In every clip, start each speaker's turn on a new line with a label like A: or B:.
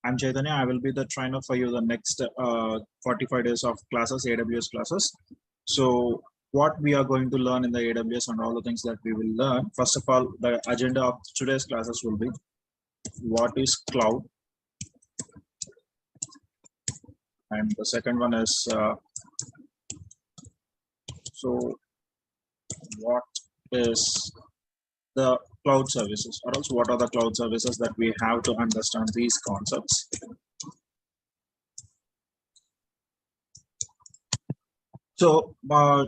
A: I'm Chaitanya. I will be the trainer for you the next 45 days of classes, AWS classes. So what we are going to learn in the AWS and all the things that we will learn. First of all, the agenda of today's classes will be what is cloud, and the second one is so what is the cloud services, or else what are the cloud services that we have to understand these concepts. So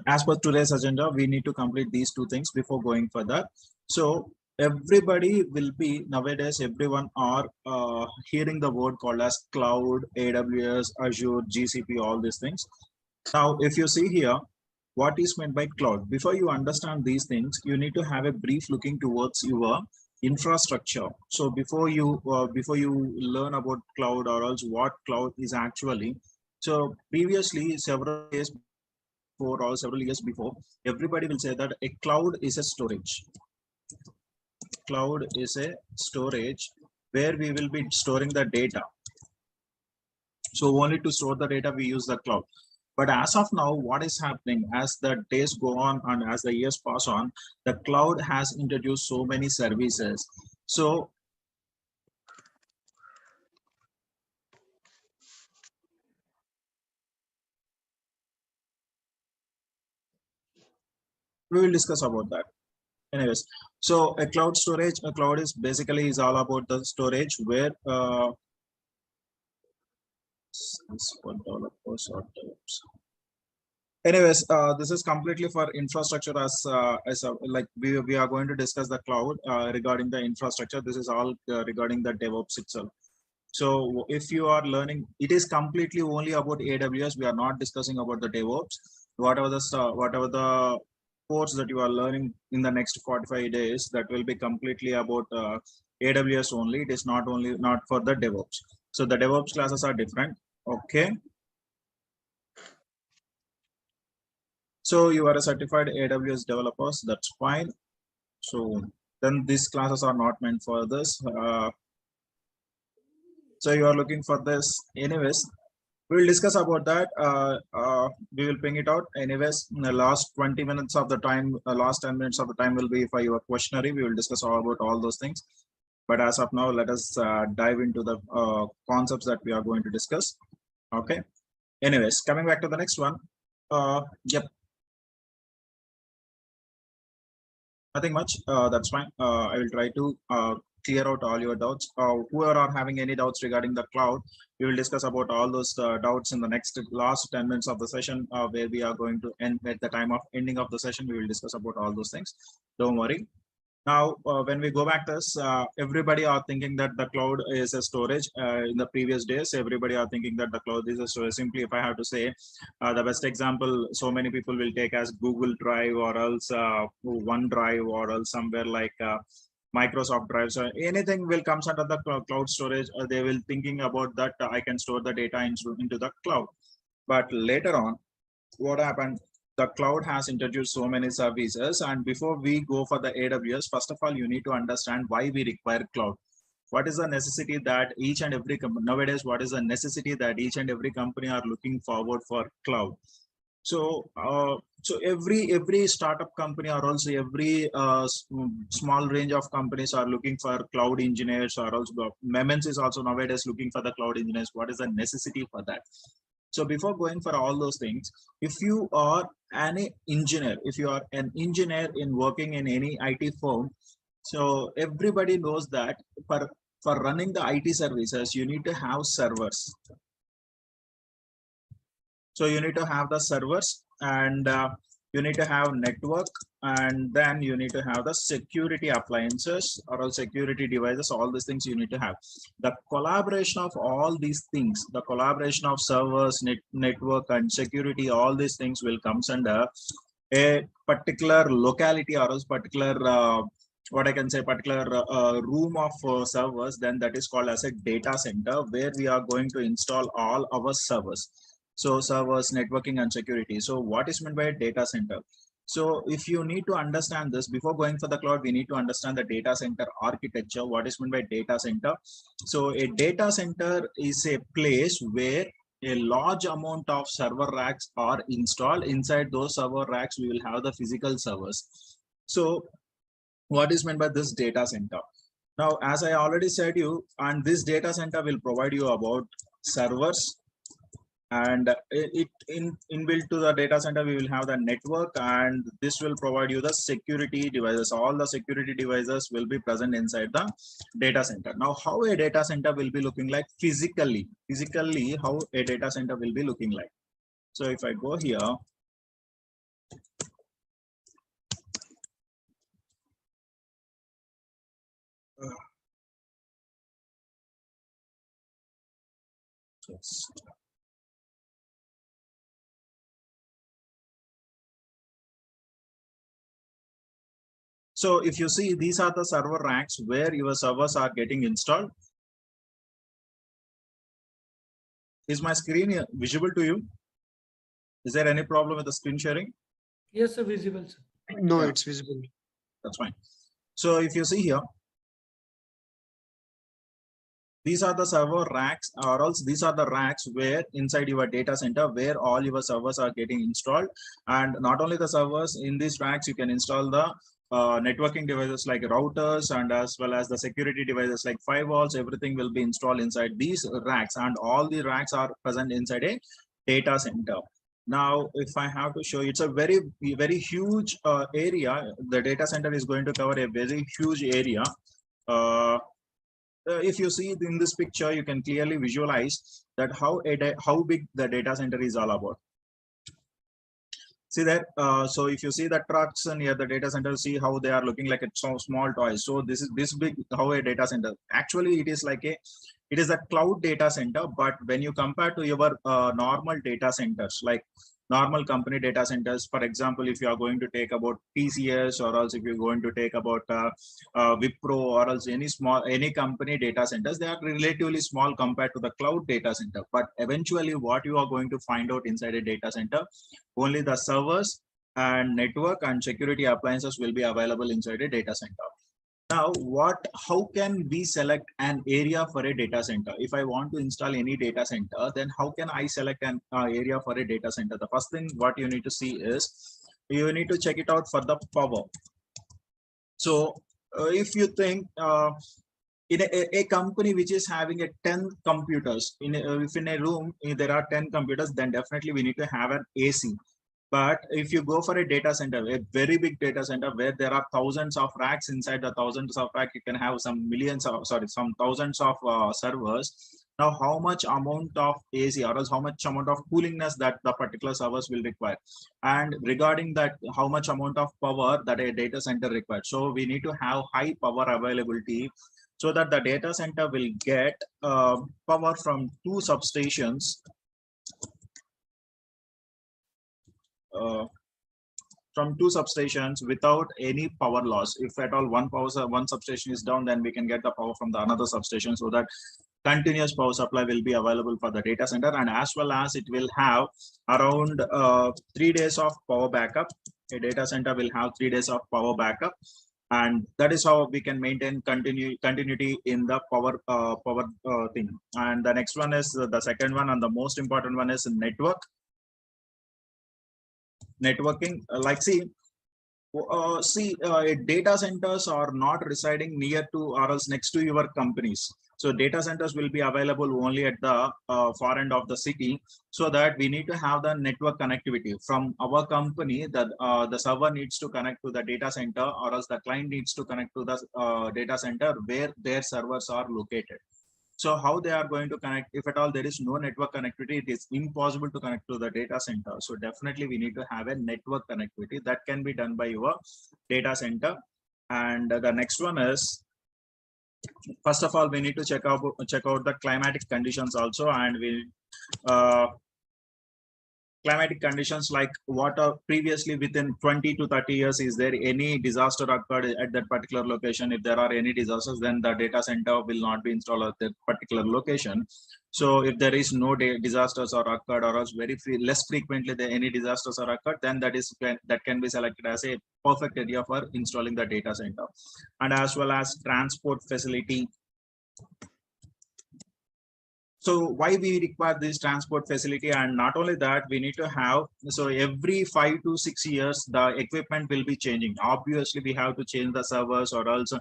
A: as per today's agenda, we need to complete these two things before going further. So everybody will be nowadays, everyone are hearing the word called as cloud, AWS, Azure, GCP, all these things. Now, if you see here, what is meant by cloud? Before you understand these things, you need to have a brief looking towards your infrastructure. So before you learn about cloud, or else what cloud is actually. So previously, several years before, everybody will say that a cloud is a storage. Cloud is a storage where we will be storing the data. So only to store the data, we use the cloud. But as of now, what is happening as the days go on and as the years pass on, the cloud has introduced so many services. So we will discuss about that. Anyways, so a cloud is basically is all about the storage where anyways, this is completely for infrastructure like we are going to discuss the cloud regarding the infrastructure. This is all regarding the DevOps itself. So if you are learning, it is completely only about AWS. We are not discussing about the DevOps. Whatever the course that you are learning in the next 45 days, that will be completely about AWS only. It is not for the DevOps. So the DevOps classes are different. Okay. So you are a certified AWS developers. That's fine. So then these classes are not meant for this. So you are looking for this. Anyways, we will discuss about that. We will ping it out. Anyways, in the last 20 minutes of the time, last 10 minutes of the time will be for your questionnaire. We will discuss all about all those things. But as of now, let us dive into the concepts that we are going to discuss. Okay. Anyways, coming back to the next one. Yep. Nothing much. That's fine. I will try to clear out all your doubts. Whoever are having any doubts regarding the cloud, we will discuss about all those doubts in the last 10 minutes of the session, where we are going to end at the time of ending of the session. We will discuss about all those things. Don't worry. Now, when we go back to this, everybody are thinking that the cloud is a storage. In the previous days, everybody are thinking that the cloud is a storage. Simply, if I have to say, the best example, so many people will take as Google Drive, or else OneDrive, or else somewhere like Microsoft Drive. So anything will comes under the cloud storage. They will thinking about that I can store the data into the cloud. But later on, what happened? The cloud has introduced so many services, and before we go for the AWS, first of all, you need to understand why we require cloud. What is the necessity that each and every company nowadays? What is the necessity that each and every company are looking forward for cloud? So, so every startup company, or also every small range of companies are looking for cloud engineers, or also MMs is also nowadays looking for the cloud engineers. What is the necessity for that? So before going for all those things, if you are an engineer, if you are an engineer in working in any IT firm, so everybody knows that for running the IT services, you need to have servers. So you need to have the servers, and you need to have network, and then you need to have the security appliances or security devices. All these things you need to have. The collaboration of all these things, the collaboration of servers, network, and security, all these things will comes under a particular locality, or else particular what I can say, particular room of servers. Then that is called as a data center, where we are going to install all our servers. So servers, networking, and security. So what is meant by a data center? So if you need to understand this before going for the cloud, we need to understand the data center architecture. What is meant by data center? So a data center is a place where a large amount of server racks are installed. Inside those server racks, we will have the physical servers. So what is meant by this data center? Now, as I already said you, and this data center will provide you about servers, and it in inbuilt to the data center we will have the network, and this will provide you the security devices. All the security devices will be present inside the data center. Now, how a data center will be looking like physically how a data center will be looking like. So if I go here, yes. So if you see, these are the server racks where your servers are getting installed. Is my screen visible to you? Is there any problem with the screen sharing?
B: Yes, sir, visible, sir.
C: No,
A: Yeah.
C: it's visible.
A: That's fine. So if you see here, these are the server racks, or else these are the racks where inside your data center where all your servers are getting installed. And not only the servers, in these racks you can install the networking devices like routers, and as well as the security devices like firewalls. Everything will be installed inside these racks, and all the racks are present inside a data center. Now, if I have to show you, it's a very huge area. The data center is going to cover a very huge area. If you see in this picture, you can clearly visualize that how big the data center is all about. See that? So if you see the trucks near the data center, see how they are looking like a small toys. So this is this big how a data center. Actually, it is like it is a cloud data center. But when you compare to your normal data centers, like normal company data centers, for example, if you are going to take about TCS, or else if you're going to take about Wipro, or else any company data centers, they are relatively small compared to the cloud data center. But eventually, what you are going to find out inside a data center, only the servers and network and security appliances will be available inside a data center. Now, how can we select an area for a data center? If I want to install any data center, then how can I select an area for a data center? The first thing what you need to see is you need to check it out for the power. So if you think in a company which is having a 10 computers, if in a room there are 10 computers, then definitely we need to have an AC. But if you go for a data center, a very big data center where there are thousands of racks, inside the thousands of racks, you can have some some thousands of servers. Now, how much amount of AC, or else how much amount of coolingness that the particular servers will require? And regarding that, how much amount of power that a data center requires? So we need to have high power availability, so that the data center will get power from two substations. From two substations without any power loss. If at all one substation is down, then we can get the power from the another substation, so that continuous power supply will be available for the data center, and as well as it will have around 3 days of power backup. A data center will have 3 days of power backup, and that is how we can maintain continuity in the power thing. And the next one is the second one, and the most important one is networking. Like data centers are not residing near to or else next to your companies. So data centers will be available only at the far end of the city, so that we need to have the network connectivity from our company. That the server needs to connect to the data center, or else the client needs to connect to the data center where their servers are located. So how they are going to connect? If at all there is no network connectivity, it is impossible to connect to the data center. So definitely we need to have a network connectivity that can be done by your data center. And the next one is, first of all, we need to check out the climatic conditions also, and we climatic conditions, like what are previously within 20 to 30 years, is there any disaster occurred at that particular location? If there are any disasters, then the data center will not be installed at that particular location. So if there is no disasters are occurred, or else less frequently any disasters are occurred, then that can be selected as a perfect area for installing the data center. And as well as transport facility. So why we require this transport facility? And not only that, we need to have, so every 5 to 6 years the equipment will be changing. Obviously we have to change the servers, or else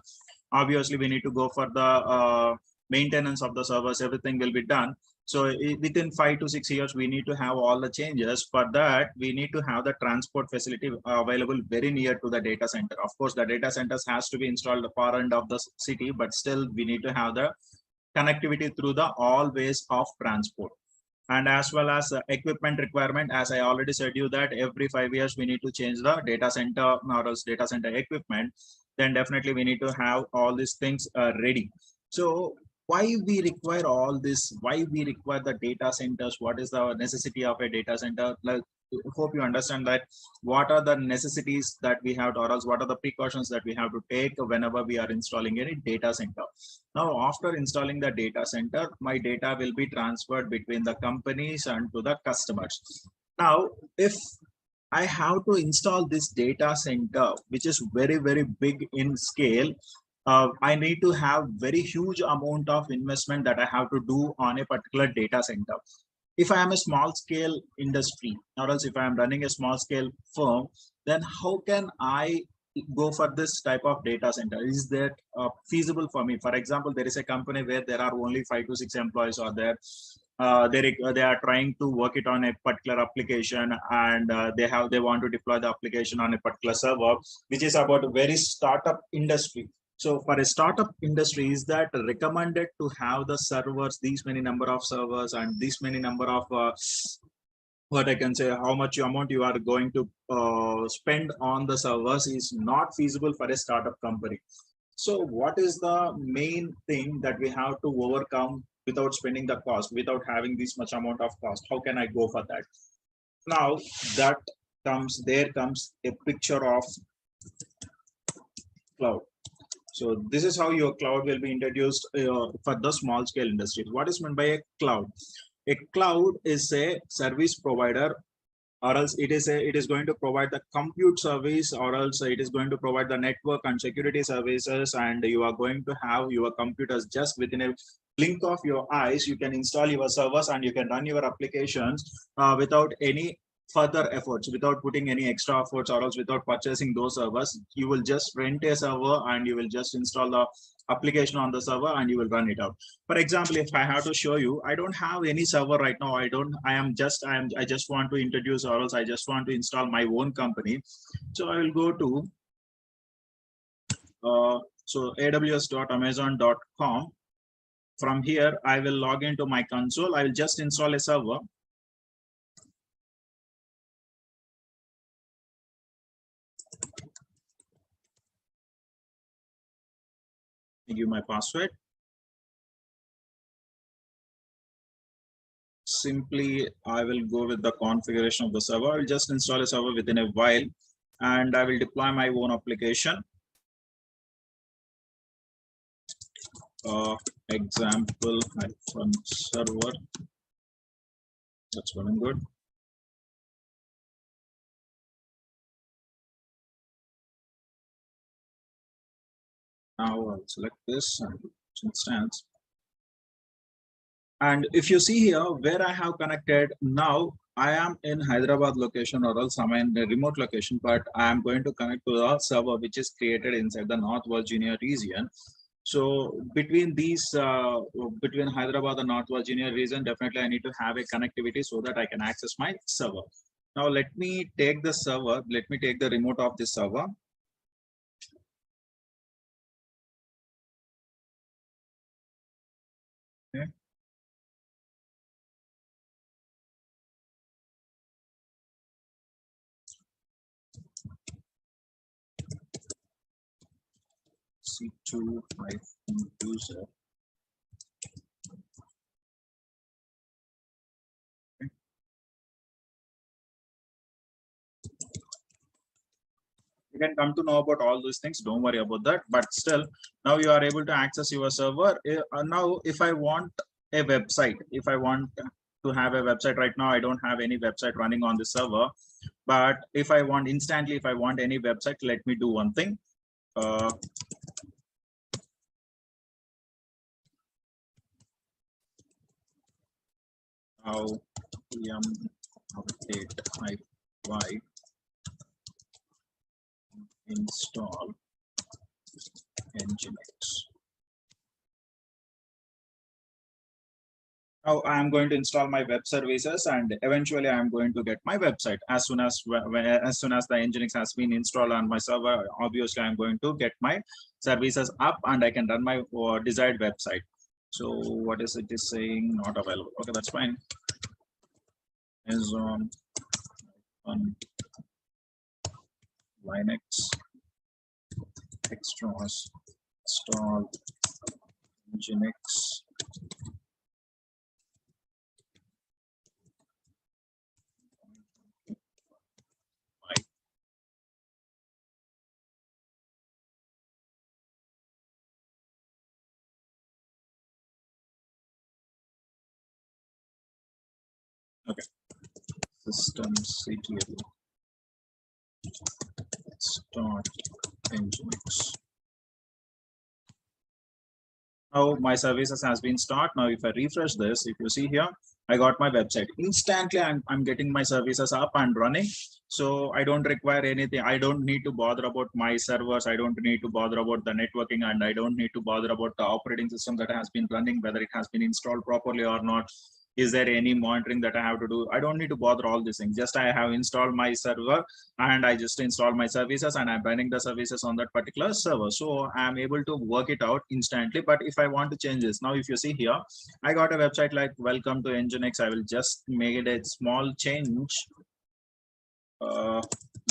A: obviously we need to go for the maintenance of the servers. Everything will be done. So within 5 to 6 years we need to have all the changes. For that we need to have the transport facility available very near to the data center. Of course the data centers has to be installed far end of the city, but still we need to have the connectivity through the all ways of transport. And as well as equipment requirement, as I already said you that every 5 years we need to change the data center or else data center equipment. Then definitely we need to have all these things ready. So why we require all this? Why we require the data centers? What is the necessity of a data center? Like, hope you understand that what are the necessities that we have, or else what are the precautions that we have to take whenever we are installing any data center. Now, after installing the data center, my data will be transferred between the companies and to the customers. Now, if I have to install this data center, which is very, very big in scale, I need to have very huge amount of investment that I have to do on a particular data center. If I am a small scale industry, or else if I am running a small scale firm, then how can I go for this type of data center? Is that feasible for me? For example, there is a company where there are only 5 to 6 employees are there. They are trying to work it on a particular application, and they want to deploy the application on a particular server, which is about a very startup industry. So for a startup industry, is that recommended to have the servers, these many number of servers and this many number of what I can say, how much amount you are going to spend on the servers is not feasible for a startup company. So what is the main thing that we have to overcome without spending the cost, without having this much amount of cost? How can I go for that? Now there comes a picture of cloud. So this is how your cloud will be introduced for the small scale industries. What is meant by a cloud? A cloud is a service provider, or else it is going to provide the compute service, or else it is going to provide the network and security services, and you are going to have your computers just within a blink of your eyes. You can install your servers and you can run your applications without any further efforts, without putting any extra efforts, or else without purchasing those servers. You will just rent a server and you will just install the application on the server and you will run it out. For example, if I have to show you, I don't have any server right now. I just want to introduce, or else I just want to install my own company. So I will go to aws.amazon.com. From here, I will log into my console. I will just install a server. I give my password. Simply, I will go with the configuration of the server. I will just install a server within a while, and I will deploy my own application. Example server. That's well and good. Now I'll select this and instance. And if you see here where I have connected, now I am in Hyderabad location, or else I'm in a remote location, but I am going to connect to the server which is created inside the North Virginia region. So between between Hyderabad and North Virginia region, definitely I need to have a connectivity so that I can access my server. Now let me take the server, let me take the remote of this server. Okay. C2 user. You can come to know about all those things. Don't worry about that. But still, now you are able to access your server. Now, if I want a website, if I want to have a website right now, I don't have any website running on the server. But if I want instantly, if I want any website, let me do one thing. How update y install Nginx. Now I am going to install my web services, and eventually I am going to get my website as soon as the Nginx has been installed on my server. Obviously, I am going to get my services up, and I can run my desired website. So what is it is saying? Not available. Okay, that's fine. Is on Linux extras install Nginx. Okay, systemctl start Nginx. Now my services has been start. Now if I refresh this, if you see here, I got my website. Instantly I'm getting my services up and running. So I don't require anything. I don't need to bother about my servers. I don't need to bother about the networking, and I don't need to bother about the operating system that has been running, whether it has been installed properly or not. Is there any monitoring that I have to do? I don't need to bother all these things. Just I have installed my server, and I just install my services, and I'm running the services on that particular server. So I'm able to work it out instantly. But if I want to change this, now if you see here, I got a website like welcome to Nginx. I will just make it a small change.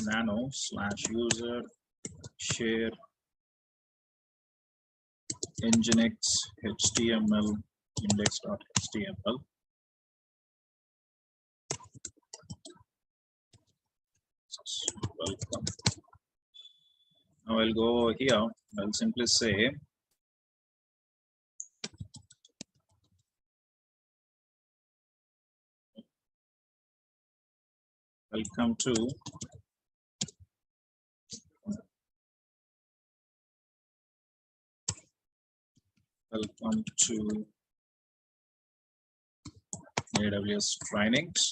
A: Nano/user share Nginx HTML index.html. Welcome. Now I'll go here. I'll simply say welcome to AWS trainings.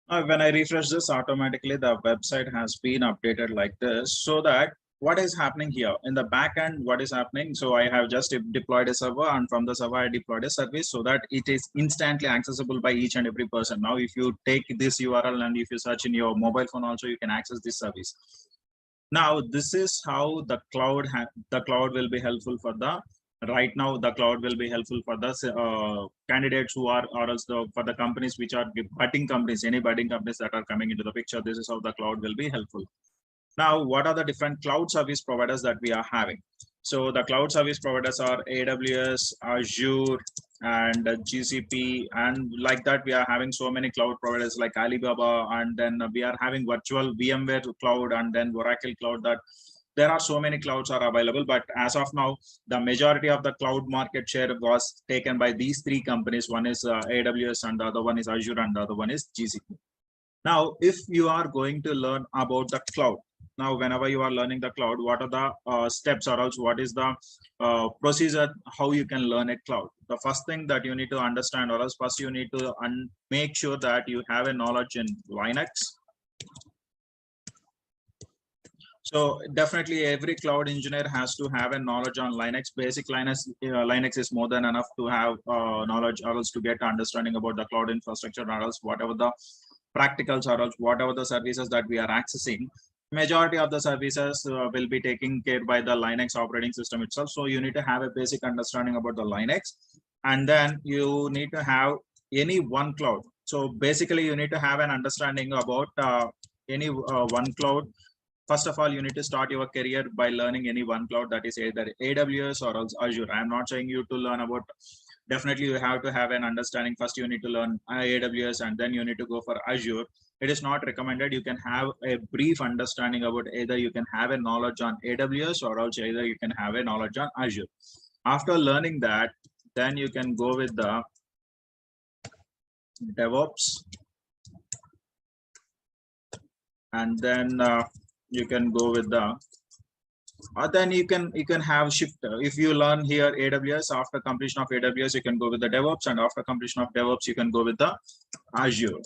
A: When I refresh this, automatically the website has been updated like this, so that what is happening here in the back end, what is happening? So I have just deployed a server, and from the server I deployed a service so that it is instantly accessible by each and every person. Now, if you take this URL and if you search in your mobile phone also, you can access this service. Now, this is how the cloud will be helpful for the right now. The cloud will be helpful for the candidates who are, or else for the companies which are budding companies, any budding companies that are coming into the picture. This is how the cloud will be helpful. Now, what are the different cloud service providers that we are having? So the cloud service providers are AWS, Azure, and GCP, and like that we are having so many cloud providers like Alibaba, and then we are having virtual VMware cloud, and then Oracle cloud. That there are so many clouds are available, but as of now, the majority of the cloud market share was taken by these three companies. One is AWS, and the other one is Azure, and the other one is GCP. Now, if you are going to learn about the cloud, now whenever you are learning the cloud, what are the steps, or else what is the procedure, how you can learn a cloud? The first thing that you need to understand, or else first you need to make sure that you have a knowledge in Linux. So definitely every cloud engineer has to have a knowledge on Linux. Basic Linux is more than enough to have knowledge, or else to get understanding about the cloud infrastructure, or else whatever the practicals, or else whatever the services that we are accessing. Majority of the services will be taken care by the Linux operating system itself. So you need to have a basic understanding about the Linux, and then you need to have any one cloud. So basically you need to have an understanding about any one cloud. First of all, you need to start your career by learning any one cloud, that is either AWS or else Azure. I'm not saying you to learn about Definitely you have to have an understanding. First you need to learn AWS and then you need to go for Azure. It is not recommended. You can have a brief understanding about either you can have a knowledge on AWS or also either you can have a knowledge on Azure. After learning that, then you can go with the DevOps, and then you can go with the then you can have shift. If you learn here AWS, after completion of AWS you can go with the DevOps, and after completion of DevOps you can go with the Azure.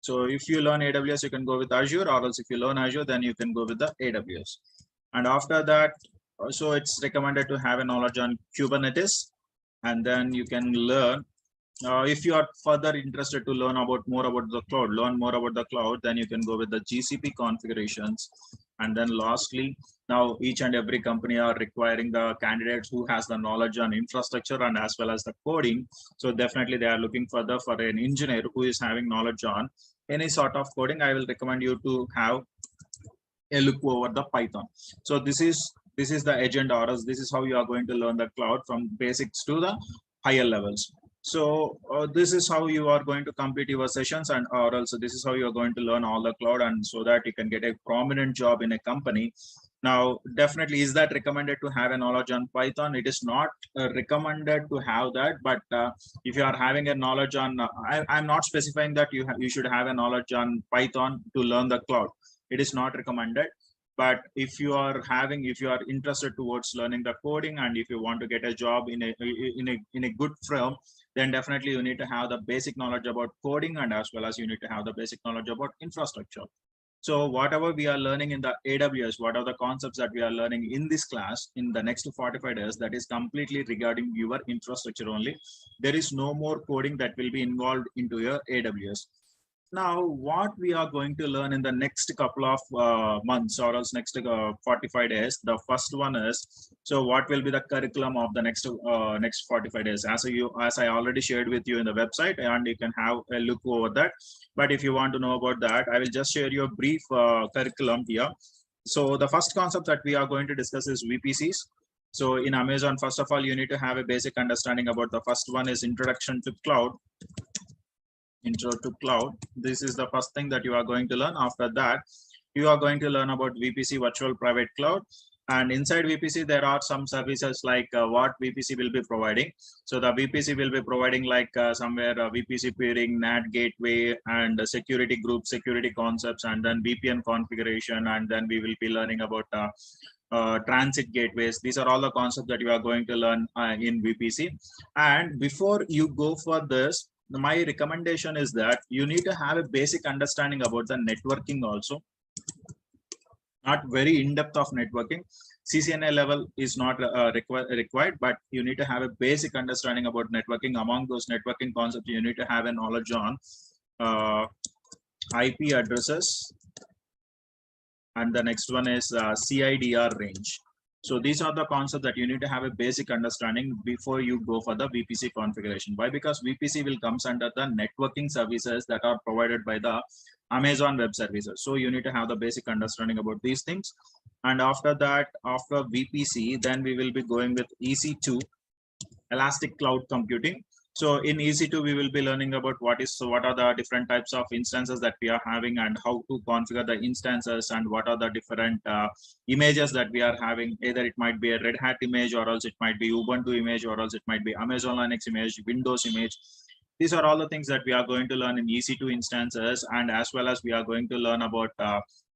A: So if you learn AWS you can go with Azure, or else if you learn Azure then you can go with the AWS. And after that, so it's recommended to have a knowledge on Kubernetes, and then you can learn if you are further interested to learn about more about the cloud, then you can go with the GCP configurations. And then lastly, now each and every company are requiring the candidates who has the knowledge on infrastructure and as well as the coding. So definitely they are looking for an engineer who is having knowledge on any sort of coding. I will recommend you to have a look over the Python. So this is the agenda, or else this is how you are going to learn the cloud from basics to the higher levels. So this is how you are going to complete your sessions, and or also this is how you are going to learn all the cloud, and so that you can get a prominent job in a company. Now, definitely, is that recommended to have a knowledge on Python? It is not recommended to have that, but if you are having a knowledge on, I'm not specifying that you should have a knowledge on Python to learn the cloud. It is not recommended. But if you are interested towards learning the coding, and if you want to get a job in a good firm, then definitely you need to have the basic knowledge about coding, and as well as you need to have the basic knowledge about infrastructure. So whatever we are learning in the AWS, what are the concepts that we are learning in this class in the next 45 days, that is completely regarding your infrastructure only. There is no more coding that will be involved into your AWS. Now, what we are going to learn in the next couple of months, or else next 45 days, the first one is, so what will be the curriculum of the next 45 days? As I already shared with you in the website, and you can have a look over that. But if you want to know about that, I will just share you a brief curriculum here. So the first concept that we are going to discuss is VPCs. So in Amazon, first of all, you need to have a basic understanding about the first one is introduction to cloud. Intro to cloud. This is the first thing that you are going to learn. After that, you are going to learn about VPC, virtual private cloud. And inside VPC, there are some services like what VPC will be providing. So the VPC will be providing like somewhere VPC peering, NAT gateway, and security group, security concepts, and then VPN configuration. And then we will be learning about transit gateways. These are all the concepts that you are going to learn in VPC. And before you go for this, my recommendation is that you need to have a basic understanding about the networking also. Not very in-depth of networking. CCNA level is not required, but you need to have a basic understanding about networking. Among those networking concepts, you need to have a knowledge on IP addresses, and the next one is CIDR range. So these are the concepts that you need to have a basic understanding before you go for the VPC configuration. Why? Because VPC will comes under the networking services that are provided by the Amazon Web Services. So you need to have the basic understanding about these things. And after that, after VPC, then we will be going with EC2, Elastic Cloud Computing. So in EC2, we will be learning about what are the different types of instances that we are having, and how to configure the instances, and what are the different images that we are having. Either it might be a Red Hat image, or else it might be Ubuntu image, or else it might be Amazon Linux image, Windows image. These are all the things that we are going to learn in EC2 instances, and as well as we are going to learn about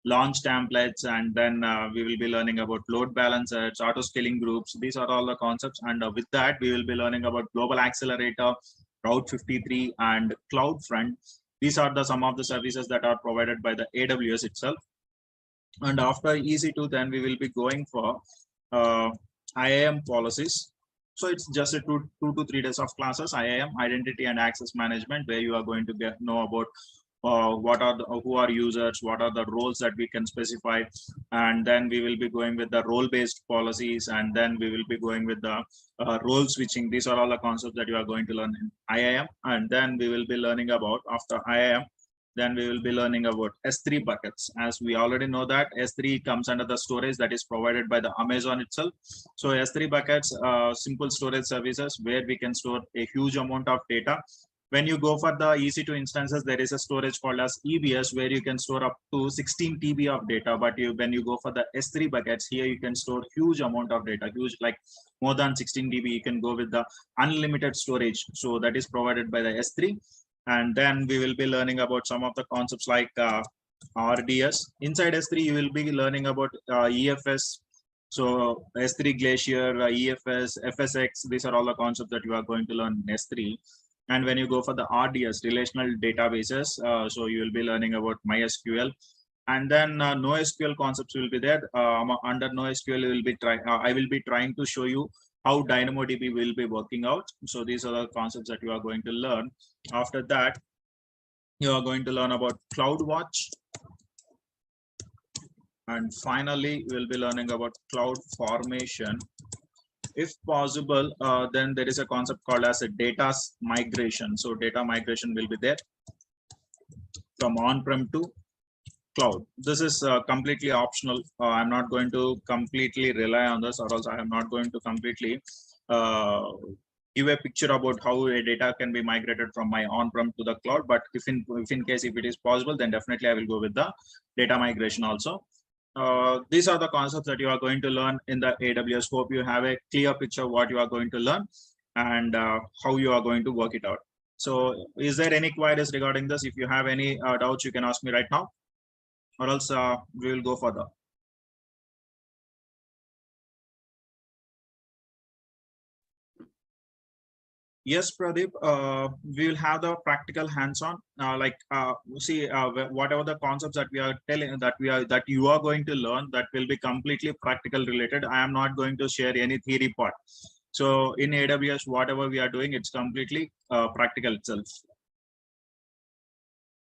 A: launch templates, and then we will be learning about load balancers, auto scaling groups. These are all the concepts, and with that we will be learning about global accelerator, Route 53, and CloudFront. These are some of the services that are provided by the AWS itself. And after EC2, then we will be going for IAM policies. So it's just a two to 3 days of classes. IAM, identity and access management, where you are going to know about who are users, what are the roles that we can specify, and then we will be going with the role-based policies, and then we will be going with the role switching. These are all the concepts that you are going to learn in IAM, and then we will be learning about, after IAM, Then we will be learning about S3 buckets. As we already know that S3 comes under the storage that is provided by the Amazon itself. So S3 buckets, simple storage services where we can store a huge amount of data. When you go for the EC2 instances, there is a storage called as EBS where you can store up to 16 TB of data. But when you go for the S3 buckets, here you can store huge amount of data, huge, like more than 16 TB. You can go with the unlimited storage. So that is provided by the S3. And then we will be learning about some of the concepts like RDS. Inside S3, you will be learning about EFS. So S3 Glacier, EFS, FSX, these are all the concepts that you are going to learn in S3. And when you go for the RDS, relational databases, so you will be learning about MySQL. And then NoSQL concepts will be there. Under NoSQL, I will be trying to show you how DynamoDB will be working out. So these are the concepts that you are going to learn. After that, you are going to learn about CloudWatch. And finally, we will be learning about cloud formation. If possible, then there is a concept called as a data migration. So data migration will be there from on-prem to cloud. This is completely optional. I'm not going to completely rely on this, or else I am not going to completely give a picture about how a data can be migrated from my on-prem to the cloud. But if in case if it is possible, then definitely I will go with the data migration also. These are the concepts that you are going to learn in the AWS. Hope you have a clear picture of what you are going to learn and how you are going to work it out. So is there any queries regarding this? If you have any doubts, you can ask me right now, or else we will go further. Yes, Pradeep, we will have the practical hands-on, whatever the concepts that we are telling that you are going to learn, that will be completely practical related. I am not going to share any theory part. So in AWS, whatever we are doing, it's completely practical itself.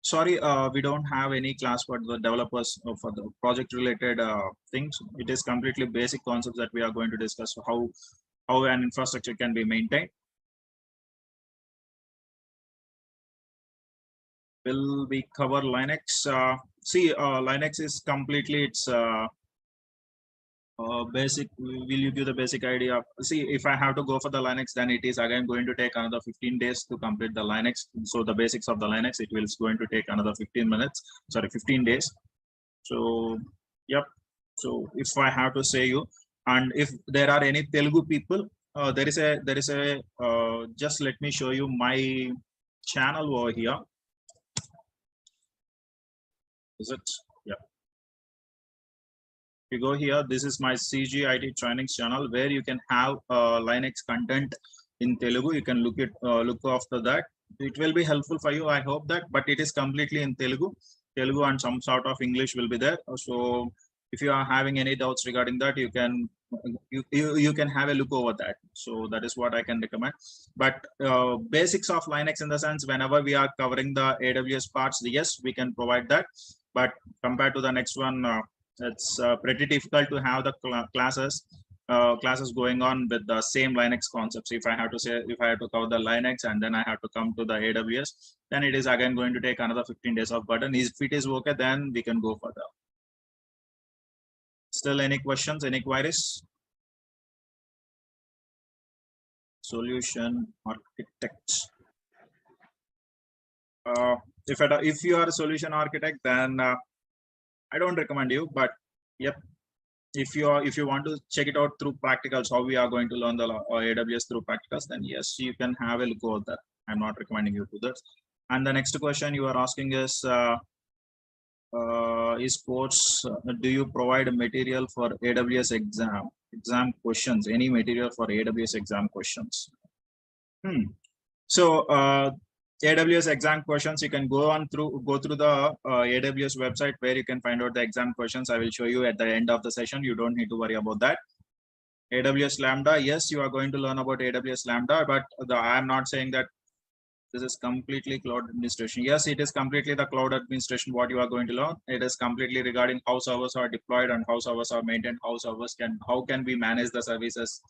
A: Sorry, we don't have any class for the developers for the project related things. It is completely basic concepts that we are going to discuss how an infrastructure can be maintained. Will we cover Linux? Linux is completely basic. Will you give the basic idea? See, if I have to go for the Linux, then it is again going to take another 15 days to complete the Linux. So the basics of the Linux, it will going to take another 15 days. So, yep. So if I have to say you, and if there are any Telugu people, there is a just let me show you my channel over here. Is it? Yeah. You go here, this is my CGIT trainings channel where you can have Linux content in Telugu. You can look after that. It will be helpful for you, I hope that, but it is completely in Telugu and some sort of English will be there. So if you are having any doubts regarding that, you can have a look over that. So that is what I can recommend. But basics of Linux, in the sense, whenever we are covering the AWS parts, yes, we can provide that. But compared to the next one, it's pretty difficult to have the classes going on with the same Linux concepts. If I have to cover the Linux and then I have to come to the AWS, then it is again going to take another 15 days of burden. If it is okay, then we can go further. Still any questions, any queries? Solution architect. If you are a solution architect, then I don't recommend you, but yep, if you want to check it out through practicals, how we are going to learn the AWS through practicals, then yes, you can have a look over that. I'm not recommending you to that. And the next question you are asking is sports. Do you provide material for AWS exam questions? Any material for AWS exam questions? So AWS exam questions, you can go through the AWS website where you can find out the exam questions. I will show you at the end of the session. You don't need to worry about that. AWS Lambda, yes, you are going to learn about AWS Lambda, but I am not saying that this is completely cloud administration. Yes, it is completely the cloud administration what you are going to learn. It is completely regarding how servers are deployed and how servers are maintained, how can we manage the services.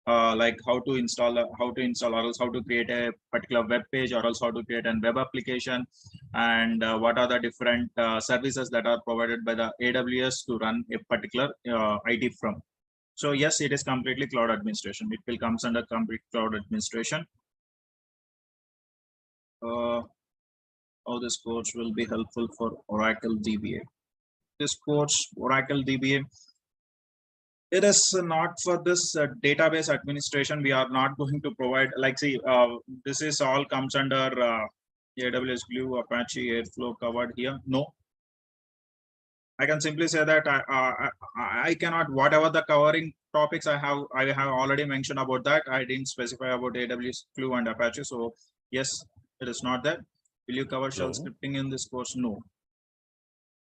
A: like how to install or else how to create a particular web page, or else how to create a web application, and what are the different services that are provided by the AWS to run a particular IT firm. So yes, it is completely cloud administration. It will comes under complete cloud administration. How this course will be helpful for Oracle DBA. This course, Oracle DBA, it is not for this database administration. We are not going to provide, like, see, this is all comes under AWS Glue, Apache, Airflow covered here. No, I can simply say that I cannot, whatever the covering topics I have already mentioned about that. I didn't specify about AWS Glue and Apache. So yes, it is not that. Will you cover shell scripting in this course? No.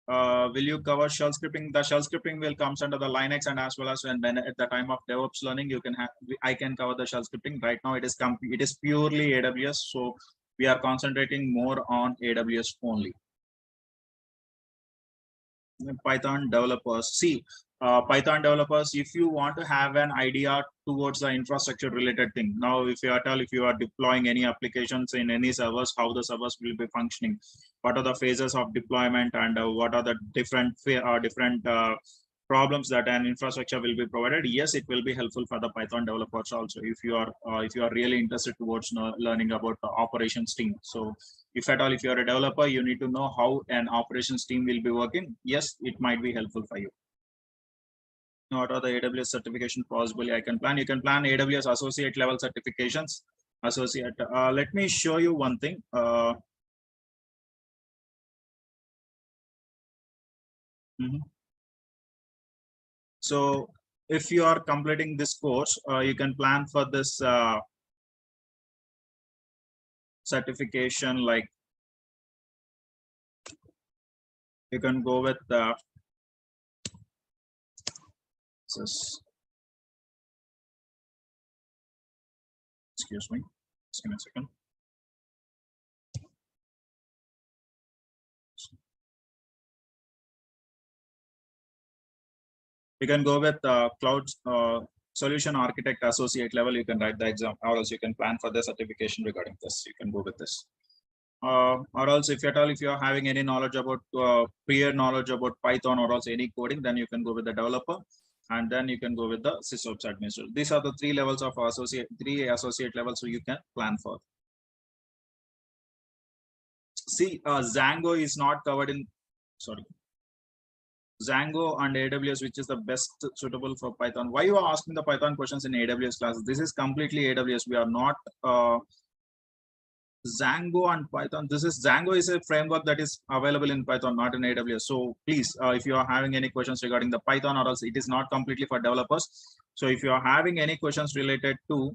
A: Will you cover shell scripting? The shell scripting will comes under the Linux, and as well as when at the time of DevOps learning, you can have, I can cover the shell scripting. Right now, it is purely AWS, so we are concentrating more on AWS only. Python developers, see, Python developers, if you want to have an idea towards the infrastructure related thing, now if you are deploying any applications in any servers, how the servers will be functioning, what are the phases of deployment, and what are the different problems that an infrastructure will be provided, yes, it will be helpful for the Python developers also, if you are really interested towards learning about the operations team. So if at all, if you're a developer, you need to know how an operations team will be working. Yes, it might be helpful for you. What are the AWS certification possibly I can plan? You can plan AWS associate level certifications. Associate. Let me show you one thing. So if you are completing this course, you can plan for this certification. Like, you can go with excuse me, just give me a second. You can go with cloud solution architect associate level. You can write the exam, or else you can plan for the certification regarding this. You can go with this. Or else, if at all, if you are having any knowledge about prior knowledge about Python or else any coding, then you can go with the developer, and then you can go with the sysops administrator. These are the three levels of three associate levels, so you can plan for. See, Django is not covered in, sorry, Django and AWS, which is the best suitable for Python. Why you are asking the Python questions in AWS classes? This is completely AWS. We are not Django and Python. Django is a framework that is available in Python, not in AWS. So please, if you are having any questions regarding the Python, or else it is not completely for developers. So if you are having any questions related to,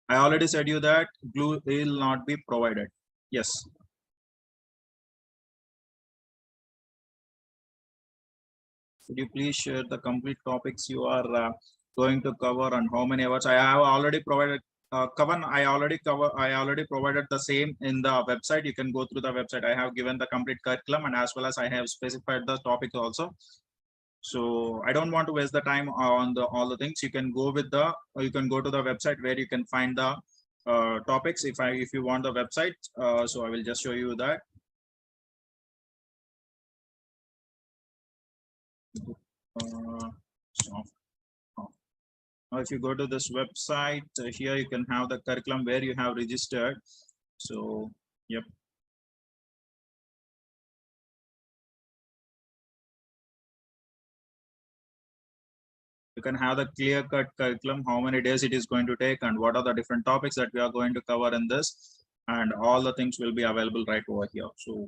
A: I already said you that Glue will not be provided. Yes. Could you please share the complete topics you are going to cover and how many hours? I have already provided Kavan, I already provided the same in the website. You can go through the website. I have given the complete curriculum, and as well as I have specified the topics also. So I don't want to waste the time on all the things. You can go with the, you can go to the website where you can find the topics. If you want the website, so I will just show you that. Now, if you go to this website, here you can have the curriculum where you have registered. So, yep. You can have the clear-cut curriculum, how many days it is going to take, and what are the different topics that we are going to cover in this, and all the things will be available right over here. So,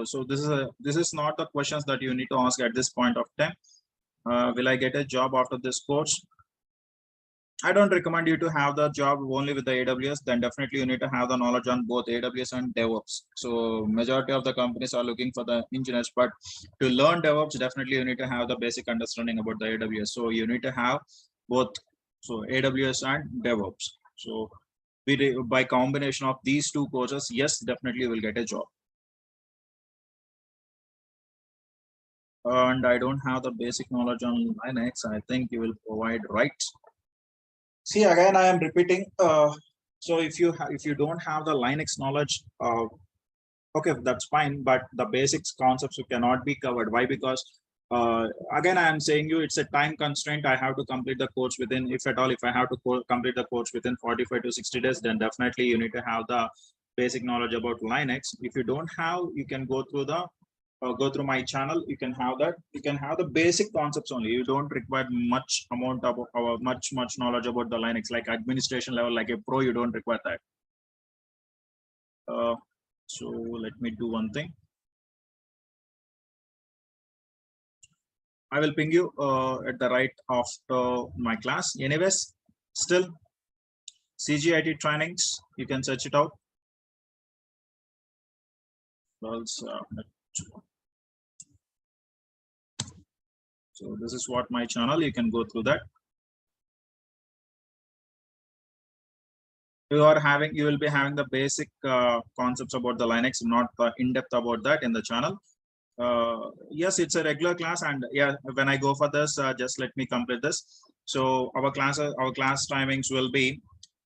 A: so this is not the questions that you need to ask at this point of time. Will I get a job after this course? I don't recommend you to have the job only with the AWS. Then definitely you need to have the knowledge on both AWS and DevOps. So majority of the companies are looking for the engineers, but to learn DevOps, definitely you need to have the basic understanding about the AWS. So you need to have both, so AWS and DevOps. So by combination of these two courses, yes, definitely you will get a job. And I don't have the basic knowledge on Linux. I think you will provide, right? See, again, I am repeating. So if you don't have the Linux knowledge, okay, that's fine. But the basics concepts you cannot be covered. Why? Because again, I am saying you it's a time constraint. I have to complete the course within, if at all, if I have to complete the course within 45 to 60 days, then definitely you need to have the basic knowledge about Linux. If you don't have, you can go through my channel. You can have that. You can have the basic concepts only. You don't require much amount of much knowledge about the Linux, like administration level, like a pro. You don't require that. So let me do one thing. I will ping you at the right of my class. Anyways, still CGIT trainings. You can search it out. So this is what my channel. You can go through that. You will be having the basic concepts about the Linux, not in depth about that in the channel. Yes, it's a regular class, and yeah, when I go for this, just let me complete this. So our class timings will be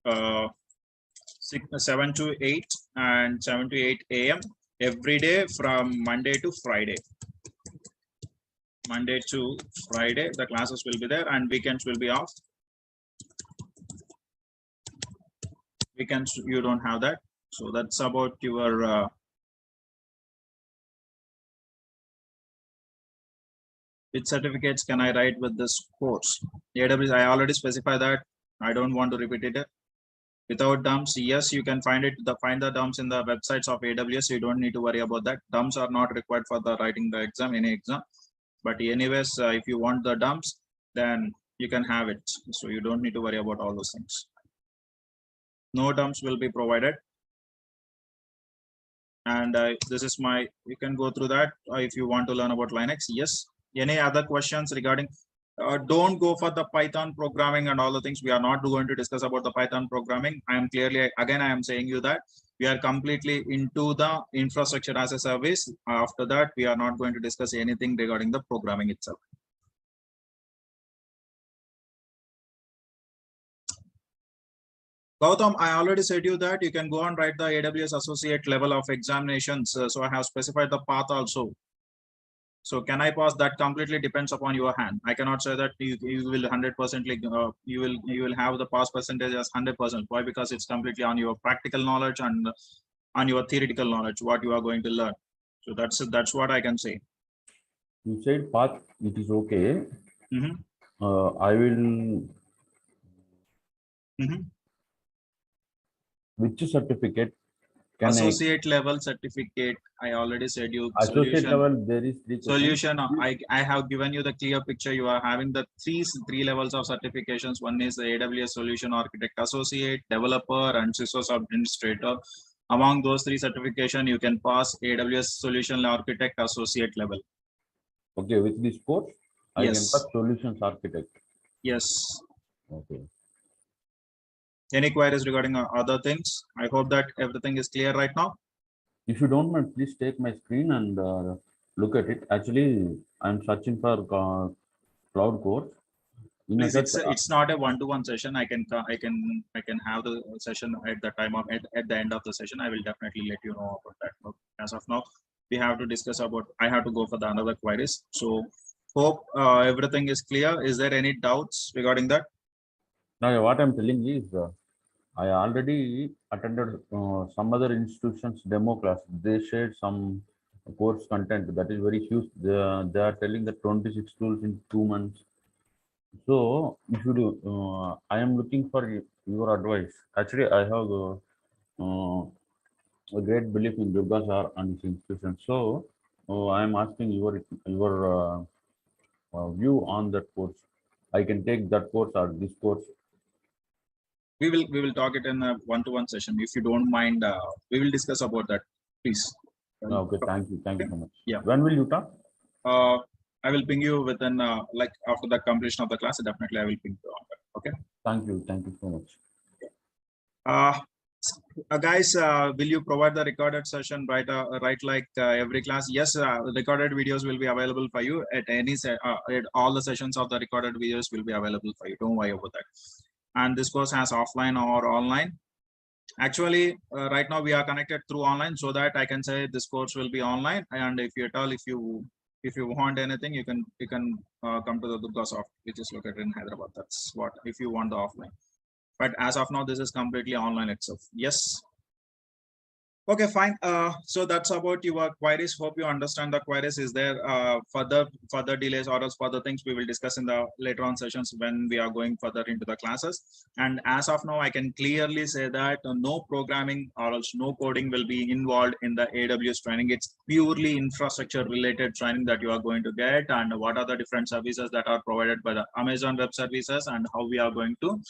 A: 7 to 8 and 7 to 8 a.m. every day from Monday to Friday. Monday to Friday, the classes will be there, and weekends will be off. Weekends you don't have that. So that's about your which certificates can I write with this course? AWS, I already specify that. I don't want to repeat it. Without dumps, yes, you can find the dumps in the websites of AWS. You don't need to worry about that. Dumps are not required for the writing the exam, any exam. But anyways, if you want the dumps, then you can have it. So you don't need to worry about all those things. No dumps will be provided. And this is you can go through that if you want to learn about Linux. Yes. Any other questions regarding? Don't go for the Python programming and all the things. We are not going to discuss about the Python programming. I am clearly, again, I am saying you that we are completely into the infrastructure as a service. After that, we are not going to discuss anything regarding the programming itself. Gautam, I already said you that you can go and write the AWS associate level of examinations. So I have specified the path also. So can I pass? That completely depends upon your hand. I cannot say that you will 100% you will have the pass percentage as 100%. Why? Because it's completely on your practical knowledge and on your theoretical knowledge what you are going to learn. So that's what I can say.
C: You said path, it is okay. I will. Which certificate?
A: Associate level certificate. I already said you.
C: Associate level, there is
A: solution. I have given you the clear picture. You are having the three levels of certifications. One is the AWS Solution Architect Associate, Developer, and SysOS Administrator. Among those three certification, you can pass AWS Solution Architect Associate level.
C: Okay, with this course, I can pass Solutions Architect.
A: Yes.
C: Okay.
A: Any queries regarding other things? I hope that everything is clear right now.
C: If you don't mind, please take my screen and look at it. Actually, I'm searching for cloud course.
A: Please, it's not a one-to-one session. I can have the session at the time of at the end of the session. I will definitely let you know about that. But as of now, we have to discuss about. I have to go for the another queries. So hope everything is clear. Is there any doubts regarding that?
C: Now, what I'm telling is, I already attended some other institutions demo class. They shared some course content that is very huge. They are telling that 26 tools in 2 months. So, if you do, I am looking for your advice. Actually, I have a great belief in Durga Sir and his institution. So, I am asking your view on that course. I can take that course or this course.
A: We will talk it in a one-to-one session. If you don't mind, we will discuss about that, please.
C: Okay, thank you so much.
A: Yeah.
C: When will you talk?
A: I will ping you within like after the completion of the class. Definitely, I will ping you on that. Okay.
C: Thank you so much.
A: Guys, will you provide the recorded session right like every class? Yes, recorded videos will be available for you at any at all the sessions of the recorded videos will be available for you. Don't worry about that. and this course has offline or online. Actually, right now we are connected through online, so that I can say this course will be online. And if you at all, if you want anything, you can come to the Durga Soft, which is located in Hyderabad. That's what if you want the offline. But as of now, this is completely online itself. Yes. Okay, fine. So that's about your queries. Hope you understand the queries. Is there further delays or else further things we will discuss in the later on sessions when we are going further into the classes. And as of now, I can clearly say that no programming or else no coding will be involved in the AWS training. It's purely infrastructure related training that you are going to get, and what are the different services that are provided by the Amazon Web Services, and how we are going to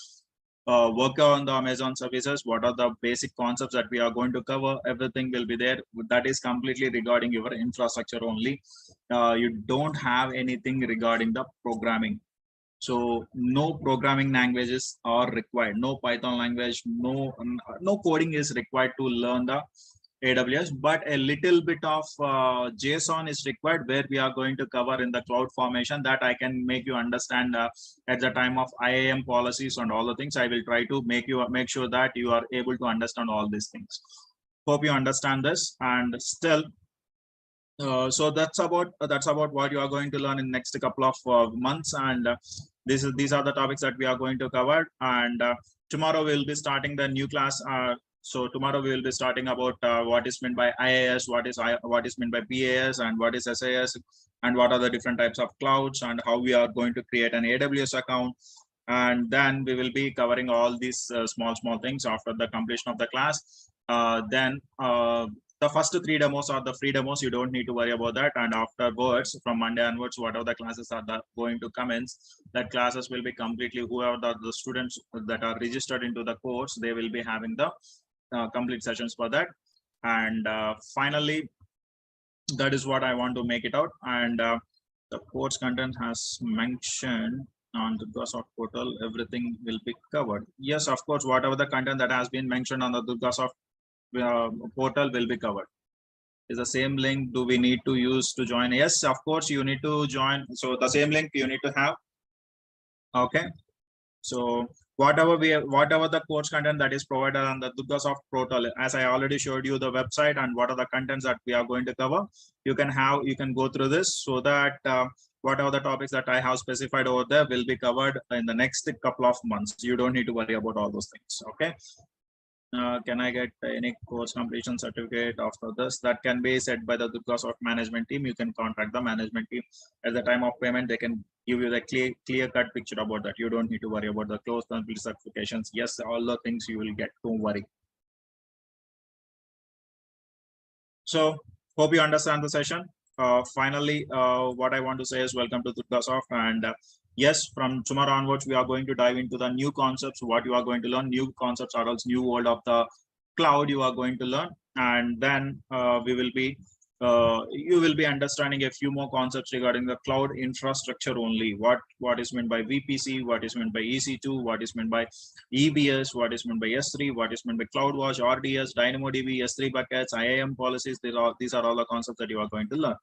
A: work on the Amazon services, what are the basic concepts that we are going to cover, everything will be there. That is completely regarding your infrastructure only. You don't have anything regarding the programming. So no programming languages are required, no Python language, no coding is required to learn the AWS, but a little bit of JSON is required, where we are going to cover in the cloud formation, that I can make you understand at the time of IAM policies and all the things. I will try to make sure that you are able to understand all these things. Hope you understand this. And still, so that's about what you are going to learn in next couple of months. And these are the topics that we are going to cover. And tomorrow we'll be starting the new class. So tomorrow we will be starting about what is meant by IaaS, what is meant by PaaS, and what is SAS, and what are the different types of clouds, and how we are going to create an AWS account. And then we will be covering all these small things after the completion of the class. Then the first 3 demos are the free demos. You don't need to worry about that. And afterwards, from Monday onwards, whatever the classes are going to commence, that classes will be completely, whoever the students that are registered into the course, they will be having the complete sessions for that. And finally, that is what I want to make it out. And the course content has mentioned on the Durgasoft portal, everything will be covered. Yes, of course, whatever the content that has been mentioned on the Durgasoft portal will be covered. Is the same link do we need to use to join? Yes, of course, you need to join. So the same link you need to have. Okay. So whatever the course content that is provided on the Durgasoft portal, as I already showed you the website and what are the contents that we are going to cover, you can go through this, so that whatever the topics that I have specified over there will be covered in the next couple of months. You don't need to worry about all those things. Okay. Can I get any course completion certificate after this? That can be said by the Durgasoft management team. You can contact the management team at the time of payment. They can give you the clear cut picture about that. You don't need to worry about the course complete certifications. Yes, all the things you will get. Don't worry. So hope you understand the session. Finally, what I want to say is welcome to Durgasoft. And yes, from tomorrow onwards, we are going to dive into the new concepts, what you are going to learn, new concepts or else new world of the cloud you are going to learn. And then you will be understanding a few more concepts regarding the cloud infrastructure only. What is meant by VPC, what is meant by EC2, what is meant by EBS, what is meant by S3, what is meant by CloudWatch, RDS, DynamoDB, S3 buckets, IAM policies. These are all the concepts that you are going to learn.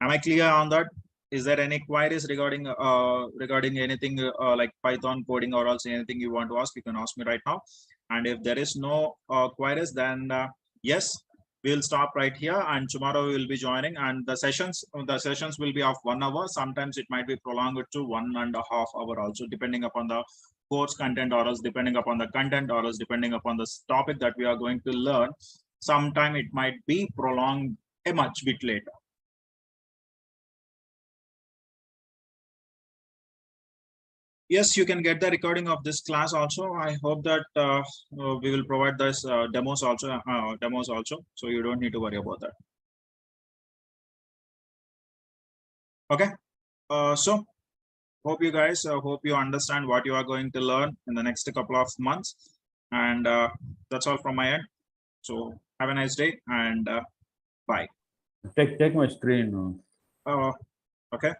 A: Am I clear on that? Is there any queries regarding anything like Python coding or also anything you want to ask? You can ask me right now. And if there is no queries, then yes, we'll stop right here. And tomorrow we will be joining. And the sessions will be of 1 hour. Sometimes it might be prolonged to 1.5 hours also, depending upon the course content or else depending upon the content or else depending upon the topic that we are going to learn. Sometime it might be prolonged a much bit later. Yes, you can get the recording of this class also. I hope that we will provide this demos also. So you don't need to worry about that. Okay. So hope you guys hope you understand what you are going to learn in the next couple of months. And that's all from my end. So have a nice day and bye.
C: Take my screen.
A: Okay.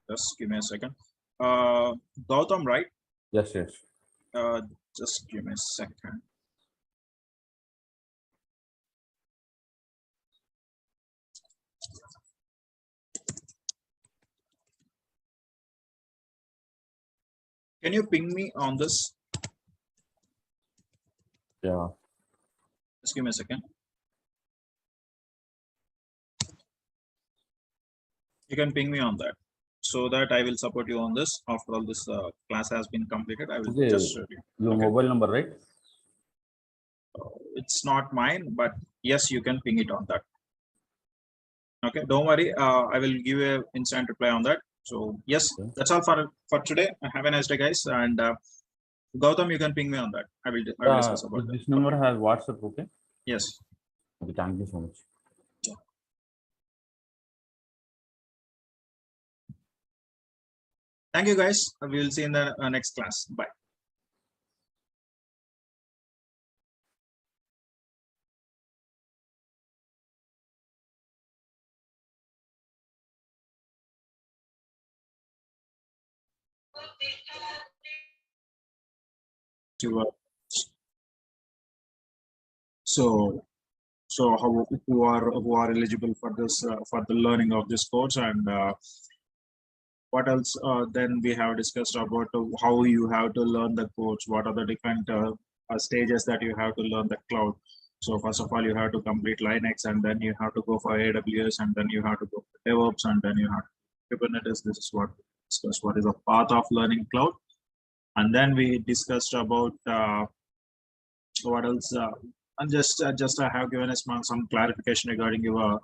A: Just give me a second. Gautam, right?
C: Yes, yes.
A: Just give me a second. Can you ping me on this?
C: Yeah.
A: Just give me a second. You can ping me on that so that I will support you on this. After all this class has been completed, I will
C: Okay.
A: just
C: Your
A: okay.
C: mobile number, right?
A: It's not mine, but yes, you can ping it on that. Okay, don't worry. I will give you an instant reply on that. So yes,
C: Okay.
A: that's all for today. Have a nice day, guys. And Gautam, you can ping me on that. I will discuss about that.
C: This number has WhatsApp, okay?
A: Yes.
C: Okay, thank you so much.
A: Thank you, guys. We will see you in the next class. Bye. So who are eligible for this for the learning of this course, and what else then we have discussed about how you have to learn the course, what are the different stages that you have to learn the cloud. So first of all, you have to complete Linux, and then you have to go for AWS, and then you have to go for DevOps, and then you have Kubernetes. This is what we discussed, what is a path of learning cloud. And then we discussed about what else and just I have given us some clarification regarding your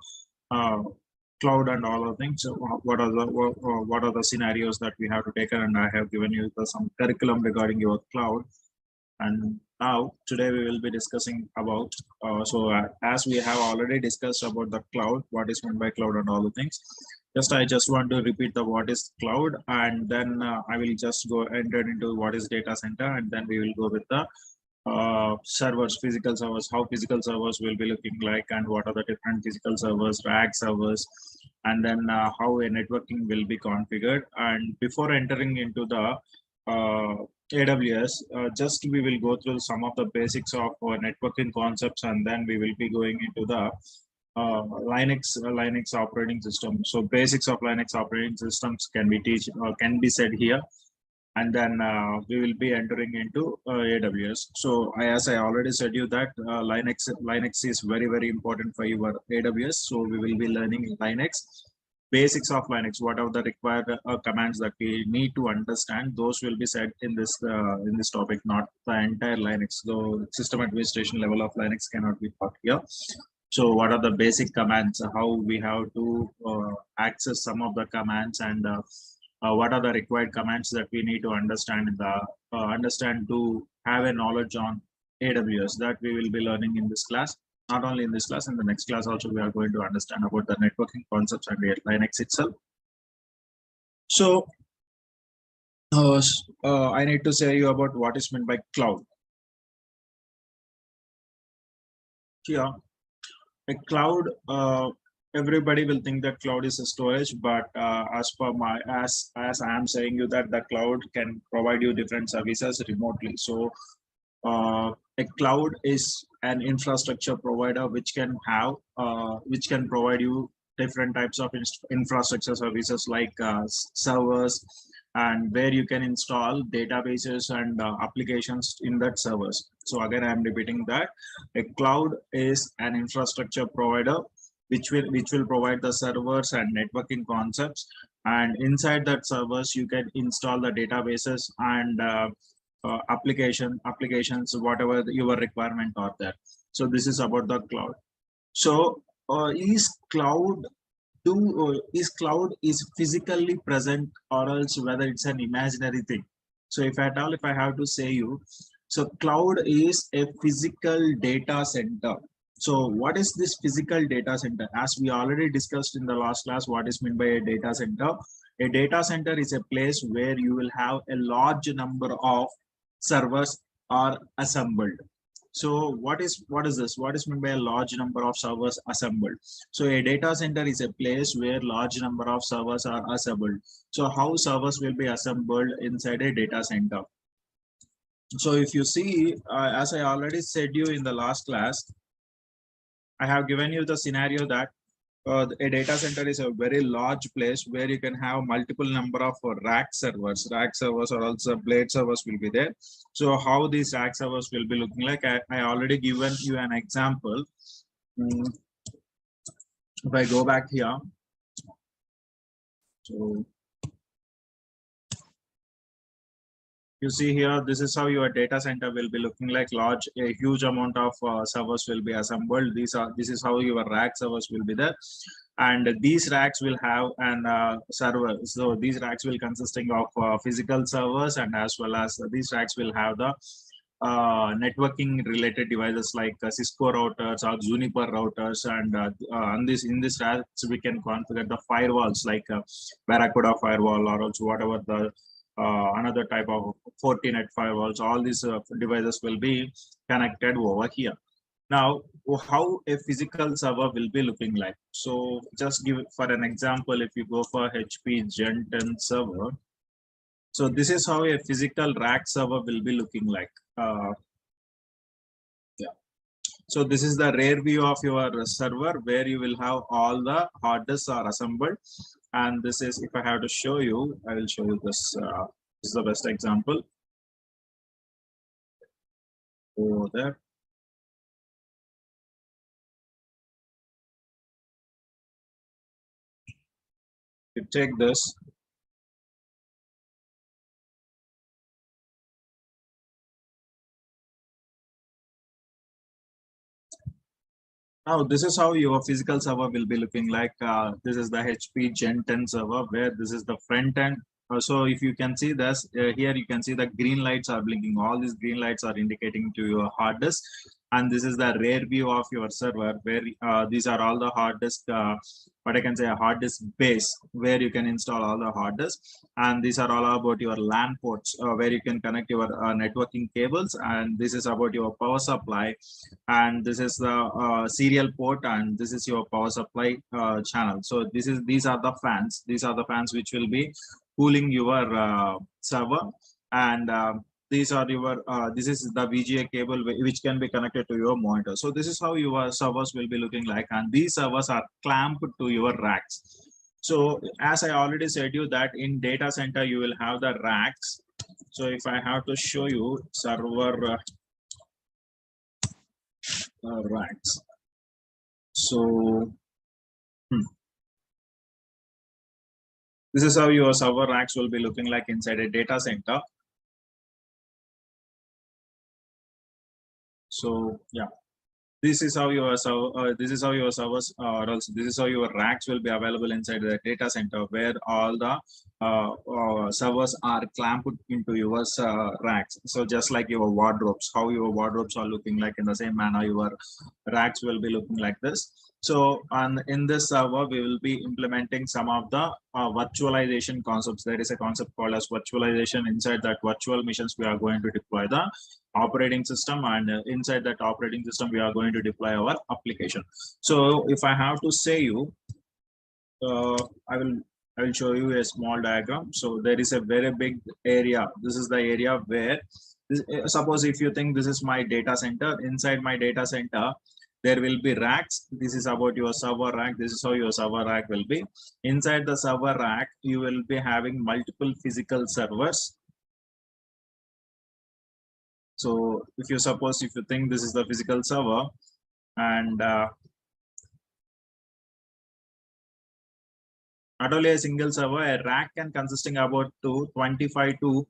A: uh, cloud and all of things. So what are the scenarios that we have to take, and I have given you some curriculum regarding your cloud. And now today we will be discussing about as we have already discussed about the cloud, what is meant by cloud and all the things. I just want to repeat the what is cloud, and then I will just go enter into what is data center, and then we will go with the servers, physical servers, how physical servers will be looking like, and what are the different physical servers, rack servers, and then how a networking will be configured. And before entering into the AWS, just we will go through some of the basics of networking concepts, and then we will be going into the Linux operating system. So basics of Linux operating systems can be can be said here, and then we will be entering into AWS. So as I already said you that Linux is very important for your AWS. So we will be learning Linux, basics of Linux, what are the required commands that we need to understand. Those will be said in this topic, not the entire Linux. Though system administration level of Linux cannot be taught here. So what are the basic commands, how we have to access some of the commands, and what are the required commands that we need to understand understand to have a knowledge on AWS, that we will be learning in this class. Not only in this class, in the next class also we are going to understand about the networking concepts and the Linux itself. So I need to say you about what is meant by cloud. Yeah, a cloud, everybody will think that cloud is a storage, but as per my as I am saying you that the cloud can provide you different services remotely. So a cloud is an infrastructure provider which can provide you different types of infrastructure services like servers, and where you can install databases and applications in that servers. So again, I am repeating that a cloud is an infrastructure provider which will provide the servers and networking concepts, and inside that servers you can install the databases and applications, whatever your requirement are there. So this is about the cloud. So is cloud is physically present, or else whether it's an imaginary thing? So if at all, if I have to say you, so cloud is a physical data center. So what is this physical data center? As we already discussed in the last class, what is meant by a data center? A data center is a place where you will have a large number of servers are assembled. So what is this? What is meant by a large number of servers assembled? So a data center is a place where large number of servers are assembled. So how servers will be assembled inside a data center? So if you see, as I already said you in the last class, I have given you the scenario that A data center is a very large place where you can have multiple number of rack servers. Rack servers or also blade servers will be there. So how these rack servers will be looking like, I already given you an example. If I go back here, so you see here, this is how your data center will be looking like. Large, a huge amount of servers will be assembled. This is how your rack servers will be there, and these racks will have an server. So these racks will consisting of physical servers, and as well as these racks will have the networking related devices like Cisco routers or Juniper routers, and in this racks we can configure the firewalls like Barracuda firewall or also whatever the another type of Fortinet firewalls. All these devices will be connected over here. Now, how a physical server will be looking like. So just give for an example, if you go for HP Gen 10 server, so this is how a physical rack server will be looking like. Yeah. So this is the rear view of your server where you will have all the hard disks are assembled. And this is, if I have to show you, I will show you this. This is the best example. Over there. You take this. Now, this is how your physical server will be looking like. This is the HP Gen 10 server where this is the front end. So if you can see this, here you can see the green lights are blinking. All these green lights are indicating to your hard disk. And this is the rear view of your server where these are all the hard disk, what I can say a hard disk base where you can install all the hard disk. And these are all about your LAN ports where you can connect your networking cables. And this is about your power supply. And this is the serial port, and this is your power supply channel. So these are the fans. These are the fans which will be cooling your server, and these are your this is the VGA cable which can be connected to your monitor. So this is how your servers will be looking like, and these servers are clamped to your racks. So as I already said you that in data center you will have the racks. So if I have to show you server racks, so this is how your server racks will be looking like inside a data center. So yeah, this is how your servers or else this is how your racks will be available inside the data center where all the servers are clamped into your racks. So just like your wardrobes, how your wardrobes are looking like, in the same manner your racks will be looking like this. So in this server we will be implementing some of the virtualization concepts. There is a concept called as virtualization. Inside that virtual machines we are going to deploy the operating system, and inside that operating system we are going to deploy our application. So if I have to say you, I will show you a small diagram. So there is a very big area. This is the area where suppose if you think this is my data center. Inside my data center there will be racks. This is about your server rack. This is how your server rack will be. Inside the server rack you will be having multiple physical servers. So if you think this is the physical server, and not only a single server, a rack can consisting about 20 to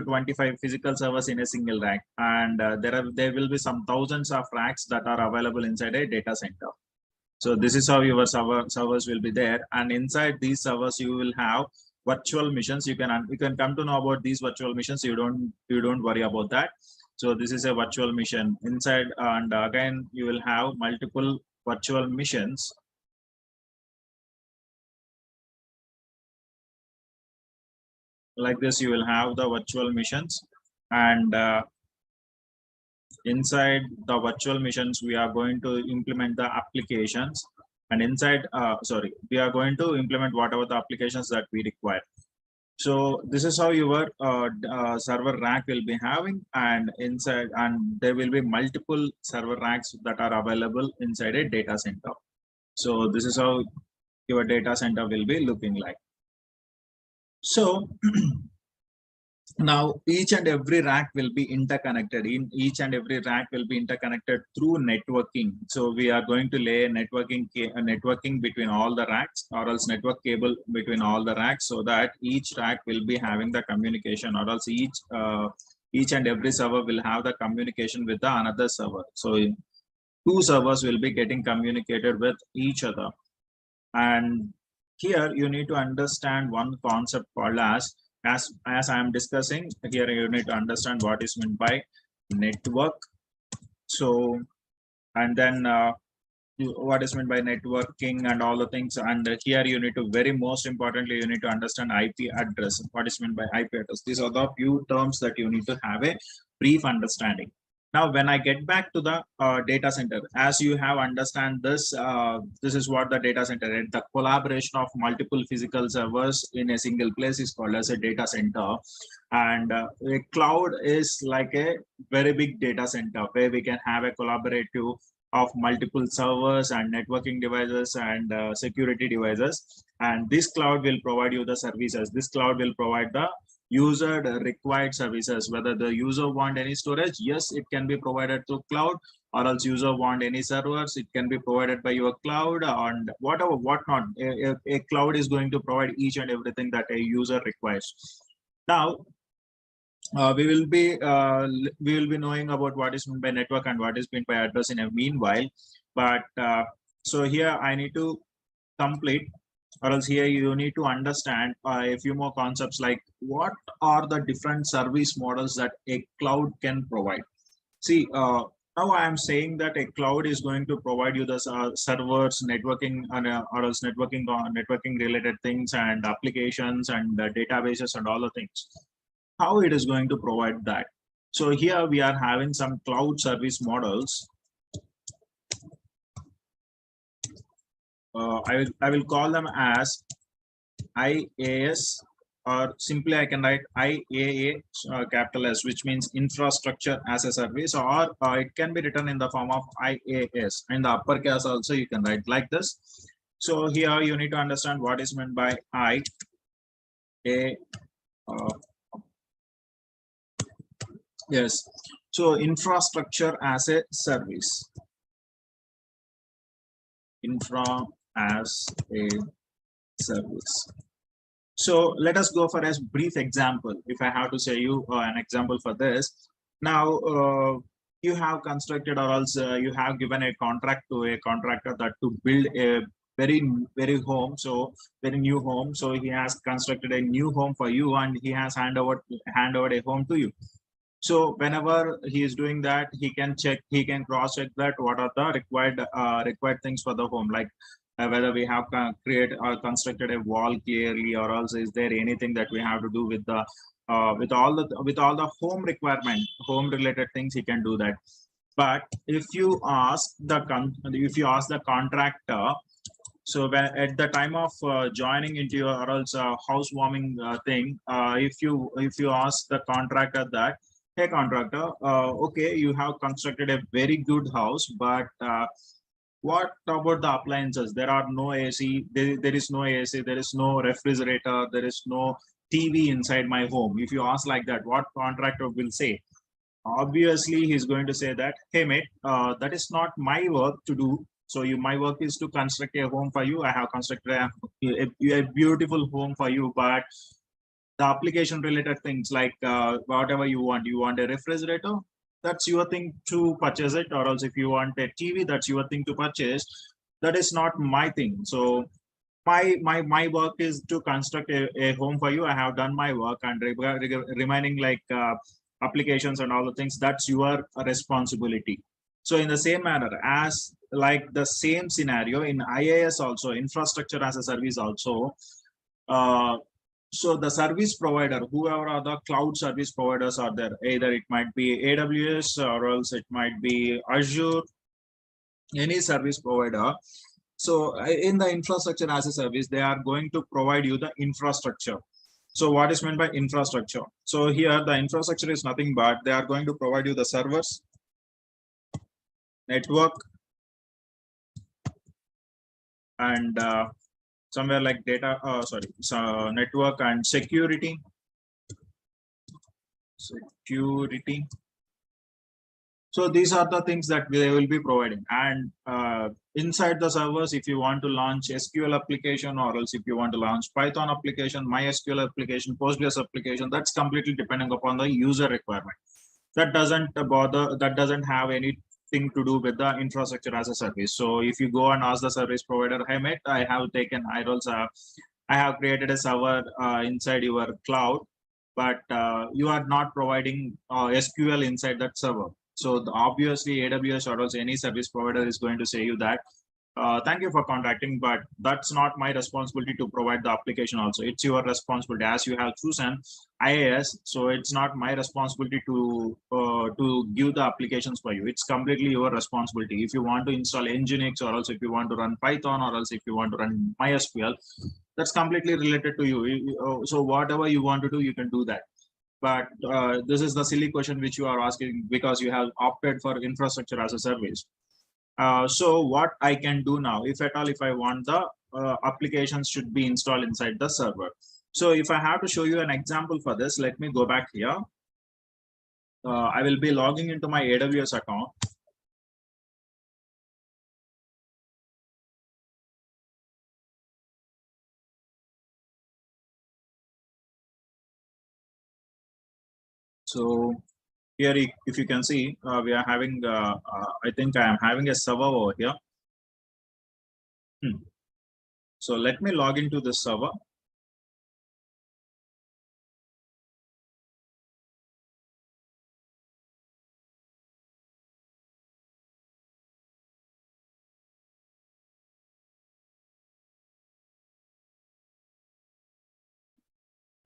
A: 25 physical servers in a single rack, and there will be some thousands of racks that are available inside a data center. So this is how your servers will be there, and inside these servers you will have virtual machines. You can come to know about these virtual machines. You don't worry about that. So this is a virtual machine inside, and again you will have multiple virtual machines. Like this, you will have the virtual machines, and inside the virtual machines we are going to implement the applications, and inside we are going to implement whatever the applications that we require. So this is how your server rack will be having, and inside, and there will be multiple server racks that are available inside a data center. So this is how your data center will be looking like. So now each and every rack will be interconnected. In each and every rack will be interconnected through networking. So we are going to lay a networking between all the racks, or else network cable between all the racks, so that each rack will be having the communication, or else each and every server will have the communication with the another server. So two servers will be getting communicated with each other. And here you need to understand one concept called as I am discussing here, you need to understand what is meant by network. So and then what is meant by networking and all the things. And here you need to, very most importantly, you need to understand IP address. What is meant by IP address? These are the few terms that you need to have a brief understanding. Now, when I get back to the data center, as you have understand this, this is what the data center is. The collaboration of multiple physical servers in a single place is called as a data center. And a cloud is like a very big data center where we can have a collaborative of multiple servers and networking devices and security devices. And this cloud will provide you the services. This cloud will provide the user required services. Whether the user want any storage, yes, it can be provided through cloud, or else user want any servers, it can be provided by your cloud, and whatever, whatnot. A cloud is going to provide each and everything that a user requires. Now, we will be knowing about what is meant by network and what is meant by address in a meanwhile. But so here I need to complete, or else here you need to understand a few more concepts, like what are the different service models that a cloud can provide. See, now I am saying that a cloud is going to provide you the servers, networking, and or else networking related things and applications and databases and all the things. How it is going to provide that? So here we are having some cloud service models. I will call them as IaaS, or simply I can write IaaS capital S, which means infrastructure as a service, or it can be written in the form of IaaS. In the uppercase also you can write like this. So here you need to understand what is meant by yes. So infrastructure as a service. Infra as a service. So let us go for a brief example. If I have to say you an example for this. Now you have constructed, or else you have given a contract to a contractor that to build a very home, so very new home. So he has constructed a new home for you, and he has hand over a home to you. So whenever he is doing that, he can cross check that what are the required things for the home, like whether we have created or constructed a wall clearly, or else is there anything that we have to do with the with all the home requirement, home related things, he can do that. But if you ask the contractor, so when at the time of joining into your, or else housewarming thing, if you ask the contractor that, hey contractor, okay, you have constructed a very good house, but what about the appliances? There are no AC, there is no AC, there is no refrigerator, there is no TV inside my home. If you ask like that, what contractor will say? Obviously he's going to say that, hey mate, that is not my work to do. So my work is to construct a home for you. I have constructed a beautiful home for you, but the application related things, like whatever you want a refrigerator, that's your thing to purchase it, or else if you want a TV, that's your thing to purchase. That is not my thing. So my work is to construct a home for you. I have done my work, and remaining like applications and all the things, that's your responsibility. So in the same manner, as like the same scenario in IaaS also, infrastructure as a service also, so the service provider, whoever are the cloud service providers are there, either it might be AWS, or else it might be Azure, any service provider. So in the infrastructure as a service, they are going to provide you the infrastructure. So what is meant by infrastructure? So here the infrastructure is nothing but they are going to provide you the servers, network, and somewhere like data, so network and security. So these are the things that they will be providing. And inside the servers, if you want to launch SQL application, or else if you want to launch Python application, MySQL application, Postgres application, that's completely depending upon the user requirement. That doesn't bother, that doesn't have anything to do with the infrastructure as a service. So if you go and ask the service provider, hey mate, I have created a server inside your cloud, but you are not providing SQL inside that server. So obviously AWS or else any service provider is going to say you that, thank you for contacting, but that's not my responsibility to provide the application also. It's your responsibility, as you have chosen IaaS. So it's not my responsibility to give the applications for you. It's completely your responsibility. If you want to install Nginx, or else if you want to run Python, or else if you want to run MySQL, that's completely related to you. So whatever you want to do, you can do that. But this is the silly question which you are asking, because you have opted for infrastructure as a service. So what I can do now, if at all, if I want the applications should be installed inside the server. So if I have to show you an example for this, let me go back here. I will be logging into my AWS account. So here, if you can see, we are having, I think I am having a server over here. So let me log into this server.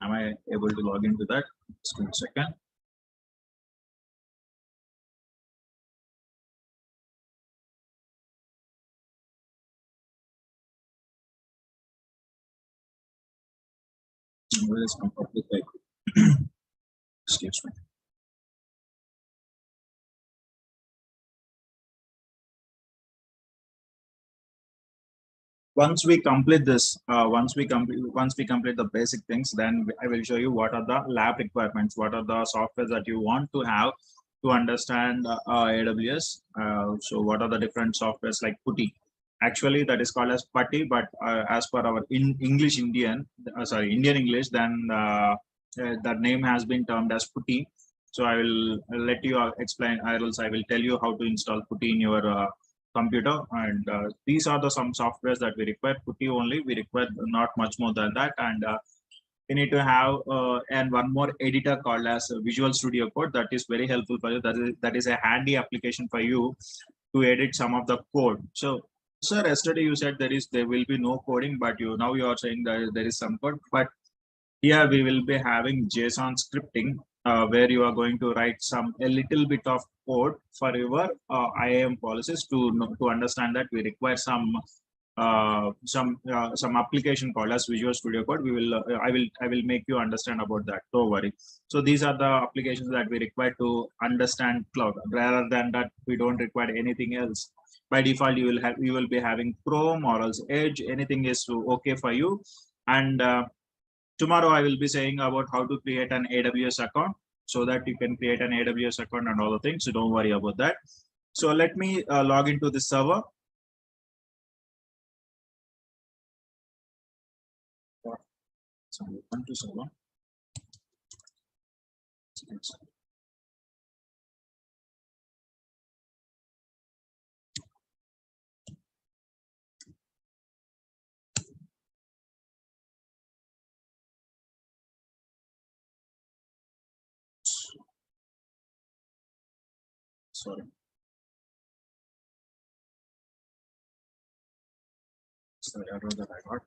A: Am I able to log into that? Just give me a second. Excuse me. Once we complete this, once we complete the basic things, then I will show you what are the lab requirements, what are the softwares that you want to have to understand AWS. So what are the different softwares like Putty? Actually, that is called as Putty, but as per our Indian English, then that name has been termed as Putty. So I will let you explain, or else I will tell you how to install Putty in your computer. And these are the some softwares that we require. Putty only, we require not much more than that. And you need to have and one more editor called as Visual Studio Code. That is very helpful for you. That is a handy application for you to edit some of the code. So sir, yesterday you said there will be no coding, but now you are saying that there is some code. But here we will be having JSON scripting, where you are going to write a little bit of code for your IAM policies. To understand that, we require some application called as Visual Studio Code. I will make you understand about that. Don't worry. So these are the applications that we require to understand cloud. Rather than that, we don't require anything else. By default, you will be having Chrome or else Edge. Anything is okay for you. And tomorrow I will be saying about how to create an AWS account, so that you can create an AWS account and all the things. So don't worry about that. So let me log into this server. So open to server. Sorry. It's the error that I got.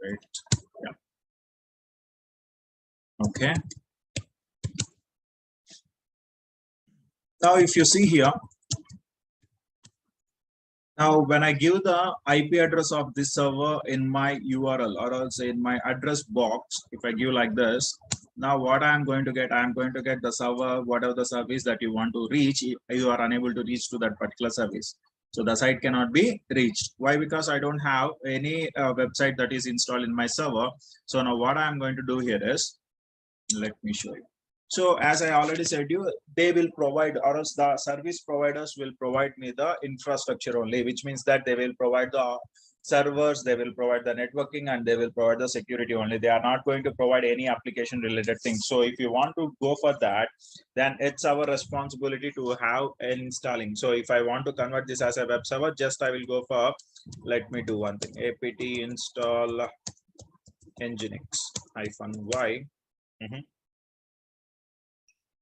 A: Right. Yeah. Okay. Now, if you see here, now when I give the IP address of this server in my URL, or else in my address box, if I give like this, now what I'm going to get the server, whatever the service that you want to reach. If you are unable to reach to that particular service, So the site cannot be reached. Why? Because I don't have any website that is installed in my server. So now what I'm going to do here is, let me show you. So as I already said you, they will provide, or else the service providers will provide me the infrastructure only, which means that they will provide the servers, they will provide the networking, and they will provide the security only. They are not going to provide any application related things. So if you want to go for that, then it's our responsibility to have installing. So if I want to convert this as a web server, just I will go for, let me do one thing, apt install nginx-y.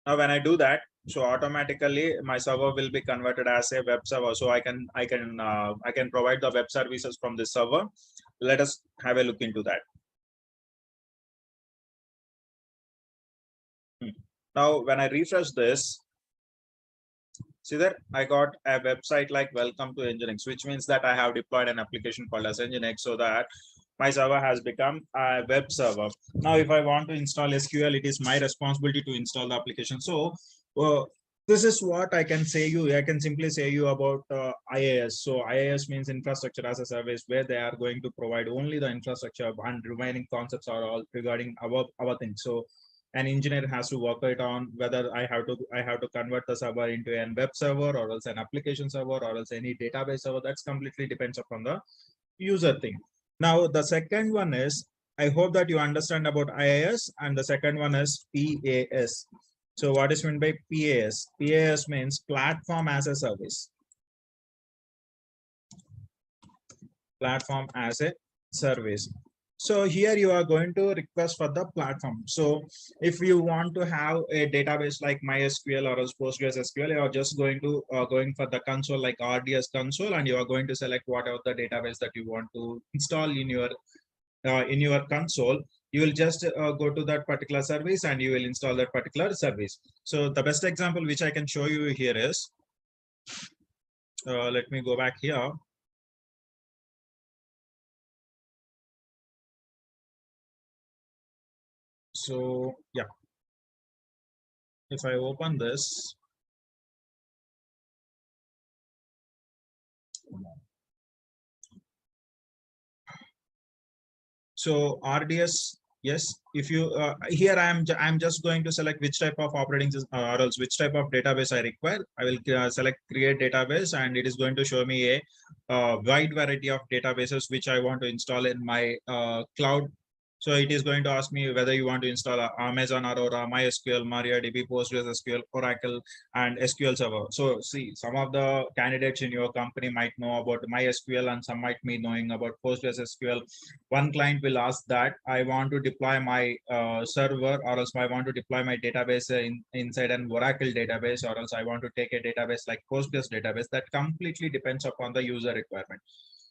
A: Now when I do that, so automatically my server will be converted as a web server. So I can provide the web services from this server. Let us have a look into that. Now when I refresh this, see that I got a website like welcome to Nginx, which means that I have deployed an application called as Nginx, so that my server has become a web server. Now, if I want to install SQL, it is my responsibility to install the application. So this is what I can say you. I can simply say you about IaaS. So IaaS means infrastructure as a service, where they are going to provide only the infrastructure, and remaining concepts are all regarding our things. So an engineer has to work it on whether I have to convert the server into a web server, or else an application server, or else any database server. That's completely depends upon the user thing. Now the second one is, I hope that you understand about IaaS, and the second one is PaaS. So what is meant by PaaS? PaaS means platform as a service. Platform as a service. So here you are going to request for the platform. So if you want to have a database like MySQL or else PostgreSQL, you are just going for the console like RDS console, and you are going to select whatever the database that you want to install in your console. You will just go to that particular service and you will install that particular service. So the best example which I can show you here is, let me go back here. So yeah, if I open this, so RDS, yes, if you here I'm just going to select which type of operating system, or else which type of database I require. I will select create database, and it is going to show me a wide variety of databases which I want to install in my cloud. So it is going to ask me whether you want to install Amazon Aurora, MySQL, MariaDB, PostgreSQL, Oracle, and SQL Server. So see, some of the candidates in your company might know about MySQL, and some might be knowing about PostgreSQL. One client will ask that I want to deploy my server, or else I want to deploy my database inside an Oracle database, or else I want to take a database like Postgres database. That completely depends upon the user requirement.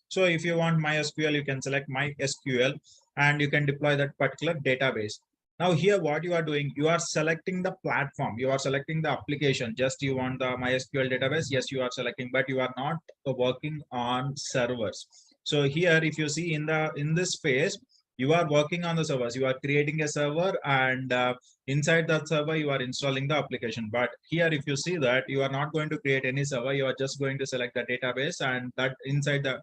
A: So if you want MySQL, you can select MySQL, and you can deploy that particular database. Now here what you are doing, you are selecting the platform, you are selecting the application. Just you want the MySQL database, yes, you are selecting, but you are not working on servers. So here, if you see in this phase, you are working on the servers, you are creating a server, and inside that server you are installing the application. But here, if you see that, you are not going to create any server, you are just going to select the database, and that inside the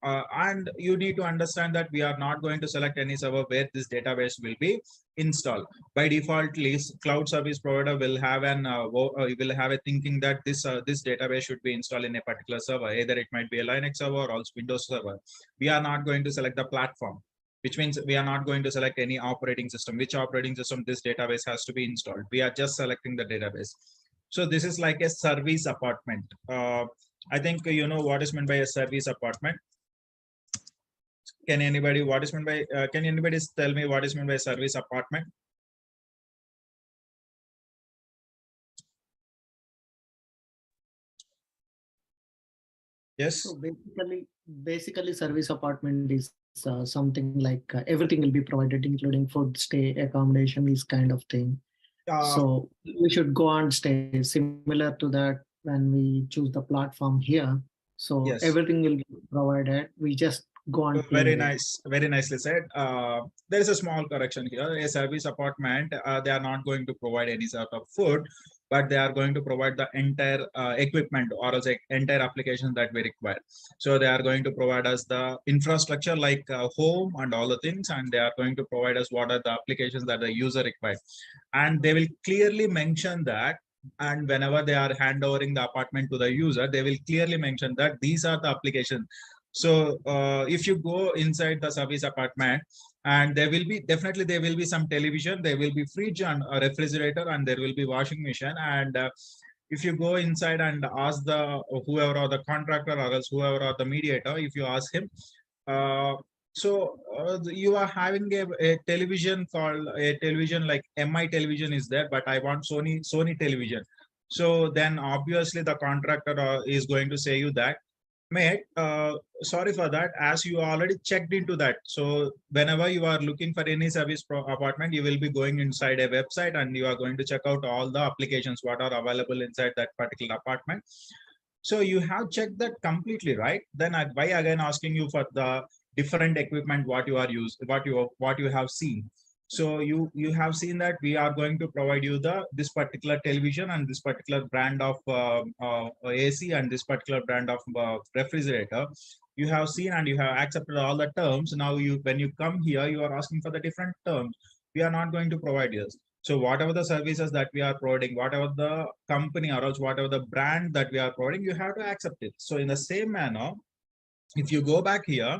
A: and you need to understand that we are not going to select any server where this database will be installed. By default, cloud service provider will have will have a thinking that this database should be installed in a particular server. Either it might be a Linux server or else Windows server. We are not going to select the platform, which means we are not going to select any operating system, which operating system this database has to be installed. We are just selecting the database. So this is like a service apartment. I think you know what is meant by a service apartment. Can anybody tell me what is meant by service apartment? Yes.
B: So basically, service apartment is something like everything will be provided, including food, stay, accommodation, this kind of thing. So we should go on stay similar to that when we choose the platform here. So
A: yes,
B: everything will be provided. We just go on.
A: Very nice, very nicely said. There is a small correction here. A service apartment, they are not going to provide any sort of food, but they are going to provide the entire equipment or else entire applications that we require. So they are going to provide us the infrastructure like home and all the things, and they are going to provide us what are the applications that the user requires, and they will clearly mention that. And whenever they are handovering the apartment to the user, they will clearly mention that these are the applications. So if you go inside the service apartment, and there will be definitely there will be some television, there will be fridge and a refrigerator, and there will be washing machine. And if you go inside and ask the whoever or the contractor or else whoever or the mediator, if you ask him, uh, you are having a television called a television like mi television is there, but I want sony television. So then obviously the contractor is going to say you that, mate, sorry for that, as you already checked into that. So whenever you are looking for any service apartment, you will be going inside a website and you are going to check out all the applications what are available inside that particular apartment. So you have checked that completely, right? Then why again asking you for the different equipment what you are used, what you have seen. So you have seen that we are going to provide you the this particular television and this particular brand of AC and this particular brand of refrigerator. You have seen and you have accepted all the terms. Now you when you come here, you are asking for the different terms. We are not going to provide this. So whatever the services that we are providing, whatever the company or else whatever the brand that we are providing, you have to accept it. So in the same manner, if you go back here,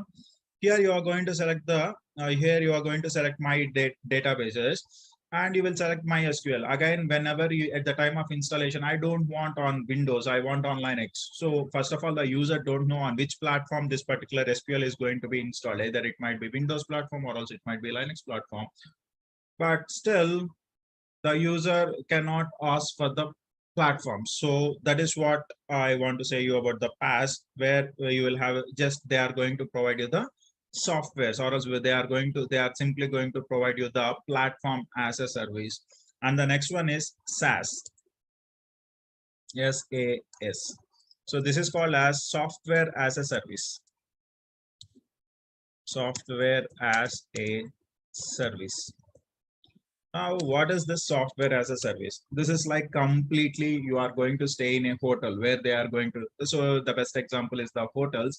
A: here you are going to select the, here you are going to select my databases, and you will select MySQL. Again, whenever you, at the time of installation, I don't want on Windows, I want on Linux. So first of all, the user don't know on which platform this particular SQL is going to be installed. Either it might be Windows platform or else it might be Linux platform. But still, the user cannot ask for the platform. So that is what I want to say you about the past, where you will have just they are going to provide you the softwares, or else they are simply going to provide you the platform as a service. And the next one is SaaS. SaaS. So this is called as software as a service. Software as a service. Now, what is this software as a service? This is like completely you are going to stay in a hotel where they are going to. So the best example is the hotels.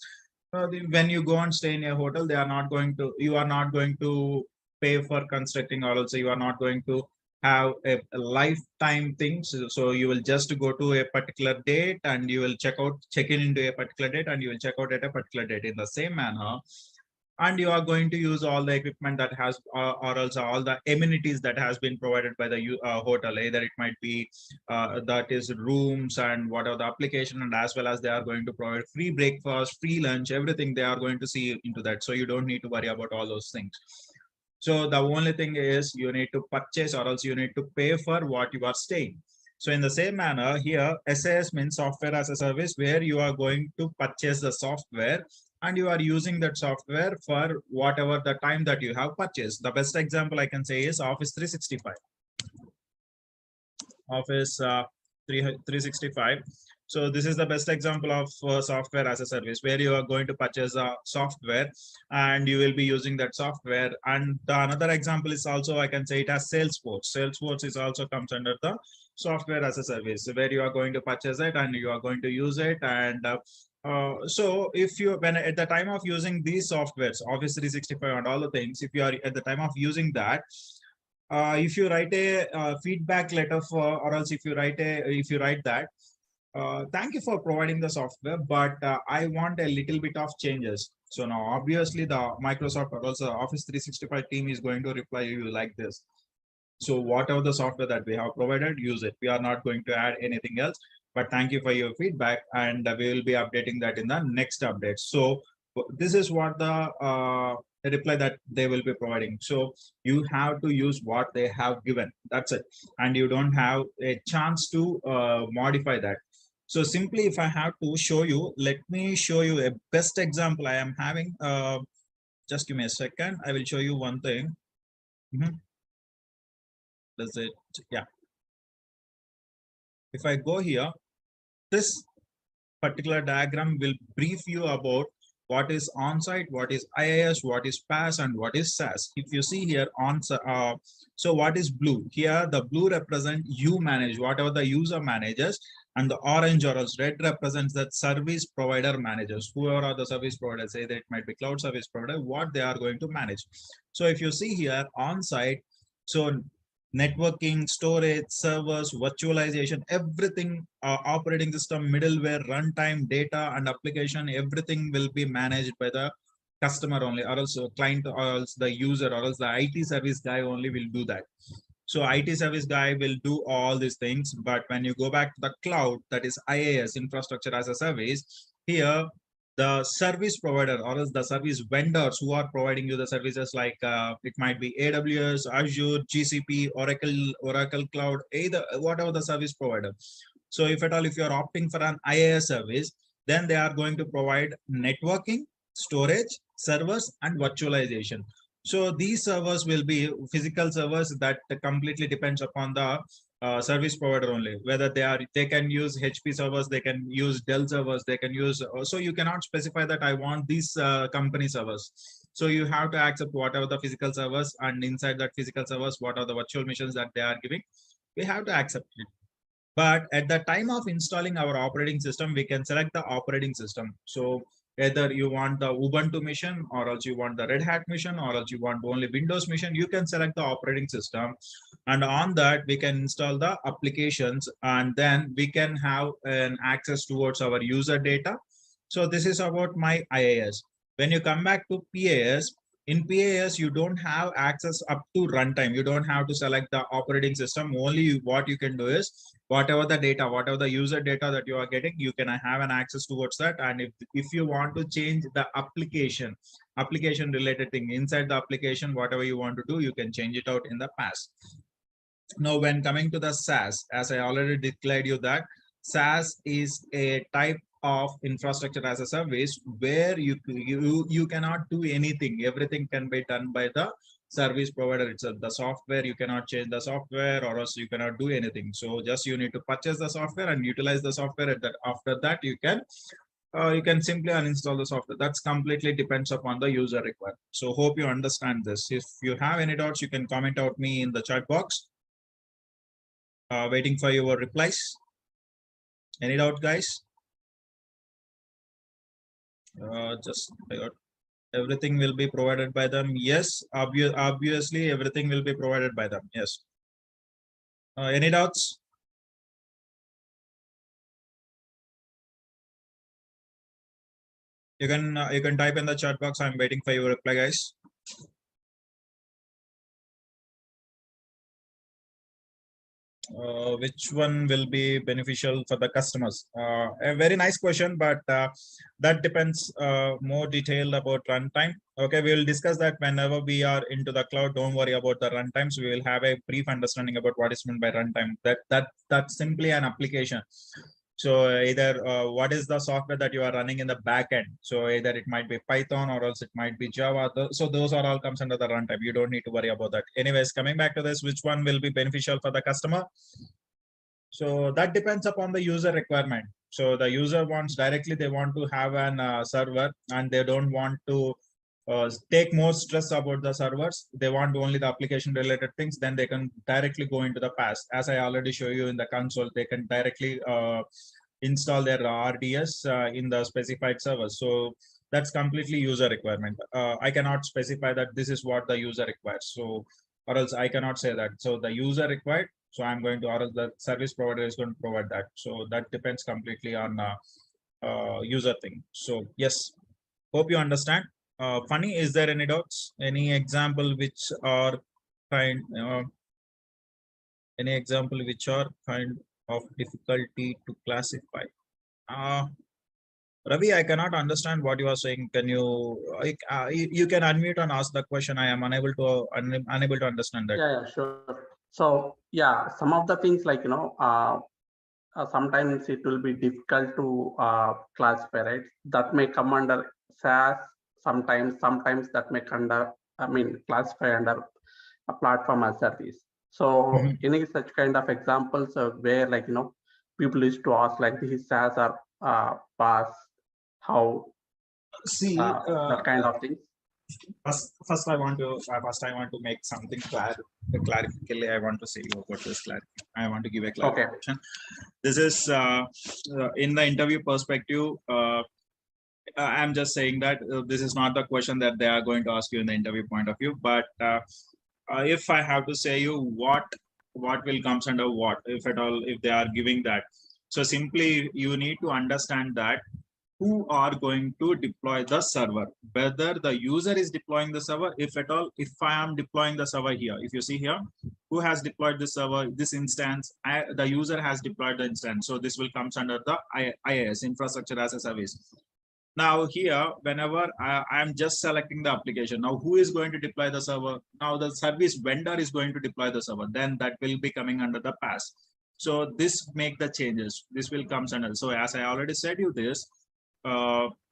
A: When you go and stay in a hotel, they are not going to. You are not going to pay for constructing, or also you are not going to have a lifetime thing. So you will just go to a particular date and you will check in into a particular date, and you will check out at a particular date. In the same manner, and you are going to use all the equipment that has or also all the amenities that has been provided by the hotel. Either it might be that is rooms and what are the application, and as well as they are going to provide free breakfast, free lunch, everything they are going to see into that. So you don't need to worry about all those things. So the only thing is you need to purchase or else you need to pay for what you are staying. So in the same manner here, SAS means software as a service, where you are going to purchase the software and you are using that software for whatever the time that you have purchased. The best example I can say is Office 365. Office 365. So this is the best example of software as a service, where you are going to purchase a software and you will be using that software. And another example is also, I can say it as Salesforce. Salesforce is also comes under the software as a service, where you are going to purchase it and you are going to use it. And so if you, when at the time of using these softwares, Office 365 and all the things, if you are at the time of using that, if you write a feedback letter for, or else if you write that, thank you for providing the software, but I want a little bit of changes. So now obviously the Microsoft or also Office 365 team is going to reply you like this. So whatever the software that we have provided, use it. We are not going to add anything else, but thank you for your feedback, and we will be updating that in the next update. So this is what the reply that they will be providing. So you have to use what they have given. That's it, and you don't have a chance to modify that. So simply, if I have to show you, let me show you a best example I am having. Just give me a second. I will show you one thing. Does it? Yeah. If I go here, this particular diagram will brief you about what is on-site, what is IaaS, what is PaaS, and what is SaaS. If you see here so what is blue? Here the blue represent you manage, whatever the user manages, and the orange or else red represents that service provider managers. Whoever are the service providers, either it might be cloud service provider, what they are going to manage. So if you see here on-site, so networking, storage, servers, virtualization, everything, operating system, middleware, runtime, data, and application, everything will be managed by the customer only, or else client, or else the user, or else the IT service guy only will do that. So IT service guy will do all these things. But when you go back to the cloud, that is IaaS, infrastructure as a service, here the service provider or else the service vendors who are providing you the services, like it might be AWS, Azure, GCP, Oracle Cloud, either whatever the service provider. So if at all, if you are opting for an IaaS service, then they are going to provide networking, storage, servers, and virtualization. So these servers will be physical servers that completely depends upon the service provider only, whether they can use HP servers, they can use Dell servers, they can use, so you cannot specify that I want these company servers. So you have to accept whatever the physical servers, and inside that physical servers, what are the virtual machines that they are giving, we have to accept it. But at the time of installing our operating system, we can select the operating system. So either you want the Ubuntu machine, or else you want the Red Hat machine, or else you want only Windows machine, you can select the operating system. And on that, we can install the applications, and then we can have an access towards our user data. So this is about my IaaS. When you come back to PaaS, in PaaS, you don't have access up to runtime. You don't have to select the operating system. Only what you can do is whatever the data, whatever the user data that you are getting, you can have an access towards that. And if you want to change the application related thing inside the application, whatever you want to do, you can change it out in the past. Now, when coming to the SaaS, as I already declared you that SaaS is a type of infrastructure as a service where you cannot do anything. Everything can be done by the service provider itself. The software, you cannot change the software, or else you cannot do anything. So just you need to purchase the software and utilize the software. After that, you can simply uninstall the software. That's completely depends upon the user requirement. So hope you understand this. If you have any doubts, you can comment out me in the chat box. Waiting for your replies. Any doubt, guys? Just everything will be provided by them. Yes, obviously everything will be provided by them. Yes. Any doubts? You can type in the chat box. I'm waiting for your reply, guys. Which one will be beneficial for the customers? A very nice question, but that depends more detailed about runtime. Okay, we will discuss that whenever we are into the cloud. Don't worry about the runtimes. We will have a brief understanding about what is meant by runtime. That's simply an application. So either what is the software that you are running in the back end? So either it might be Python, or else it might be Java. So those are all comes under the runtime. You don't need to worry about that. Anyways, coming back to this, which one will be beneficial for the customer? So that depends upon the user requirement. So the user wants directly, they want to have an server, and they don't want to take more stress about the servers. They want only the application related things. Then they can directly go into the past. As I already show you in the console, they can directly install their RDS in the specified servers. So that's completely user requirement. I cannot specify that this is what the user requires. So, or else I cannot say that. So the user required, so I'm going to, or else the service provider is going to provide that. So that depends completely on user thing. So yes, hope you understand. Funny, is there any doubts? Any example which are kind, any example which are kind of difficulty to classify? Ravi, I cannot understand what you are saying. Can you can unmute and ask the question. I am unable to understand that.
D: Yeah, sure. So yeah, some of the things like sometimes it will be difficult to classify, right? That may come under SaaS. Sometimes that may classify under a platform as service. So any such kind of examples where people used to ask like this is SaaS or PaaS, how
A: See,
D: that kind of things?
A: first I want to make something clarifically. I want to say about this I want to give a clarification. This is in the interview perspective. I'm just saying that this is not the question that they are going to ask you in the interview point of view. But if I have to say you what will comes under what, if at all, if they are giving that. So simply you need to understand that who are going to deploy the server, whether the user is deploying the server, if at all, if I am deploying the server here, if you see here, who has deployed the server, this instance, the user has deployed the instance. So this will comes under the IaaS, infrastructure as a service. Now here, whenever I am just selecting the application, now who is going to deploy the server? Now the service vendor is going to deploy the server, then that will be coming under the PaaS. So this make the changes, this will comes under. So as I already said you this,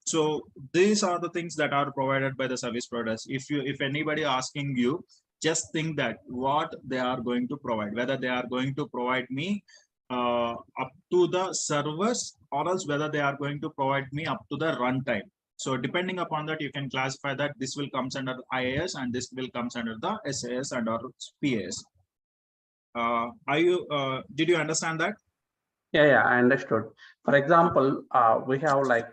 A: so these are the things that are provided by the service providers. If anybody asking you, just think that what they are going to provide, whether they are going to provide me up to the servers, or else whether they are going to provide me up to the runtime. So depending upon that, you can classify that this will comes under IaaS and this will comes under the SaaS and or PaaS. Did you understand that?
D: Yeah, I understood. For example, we have like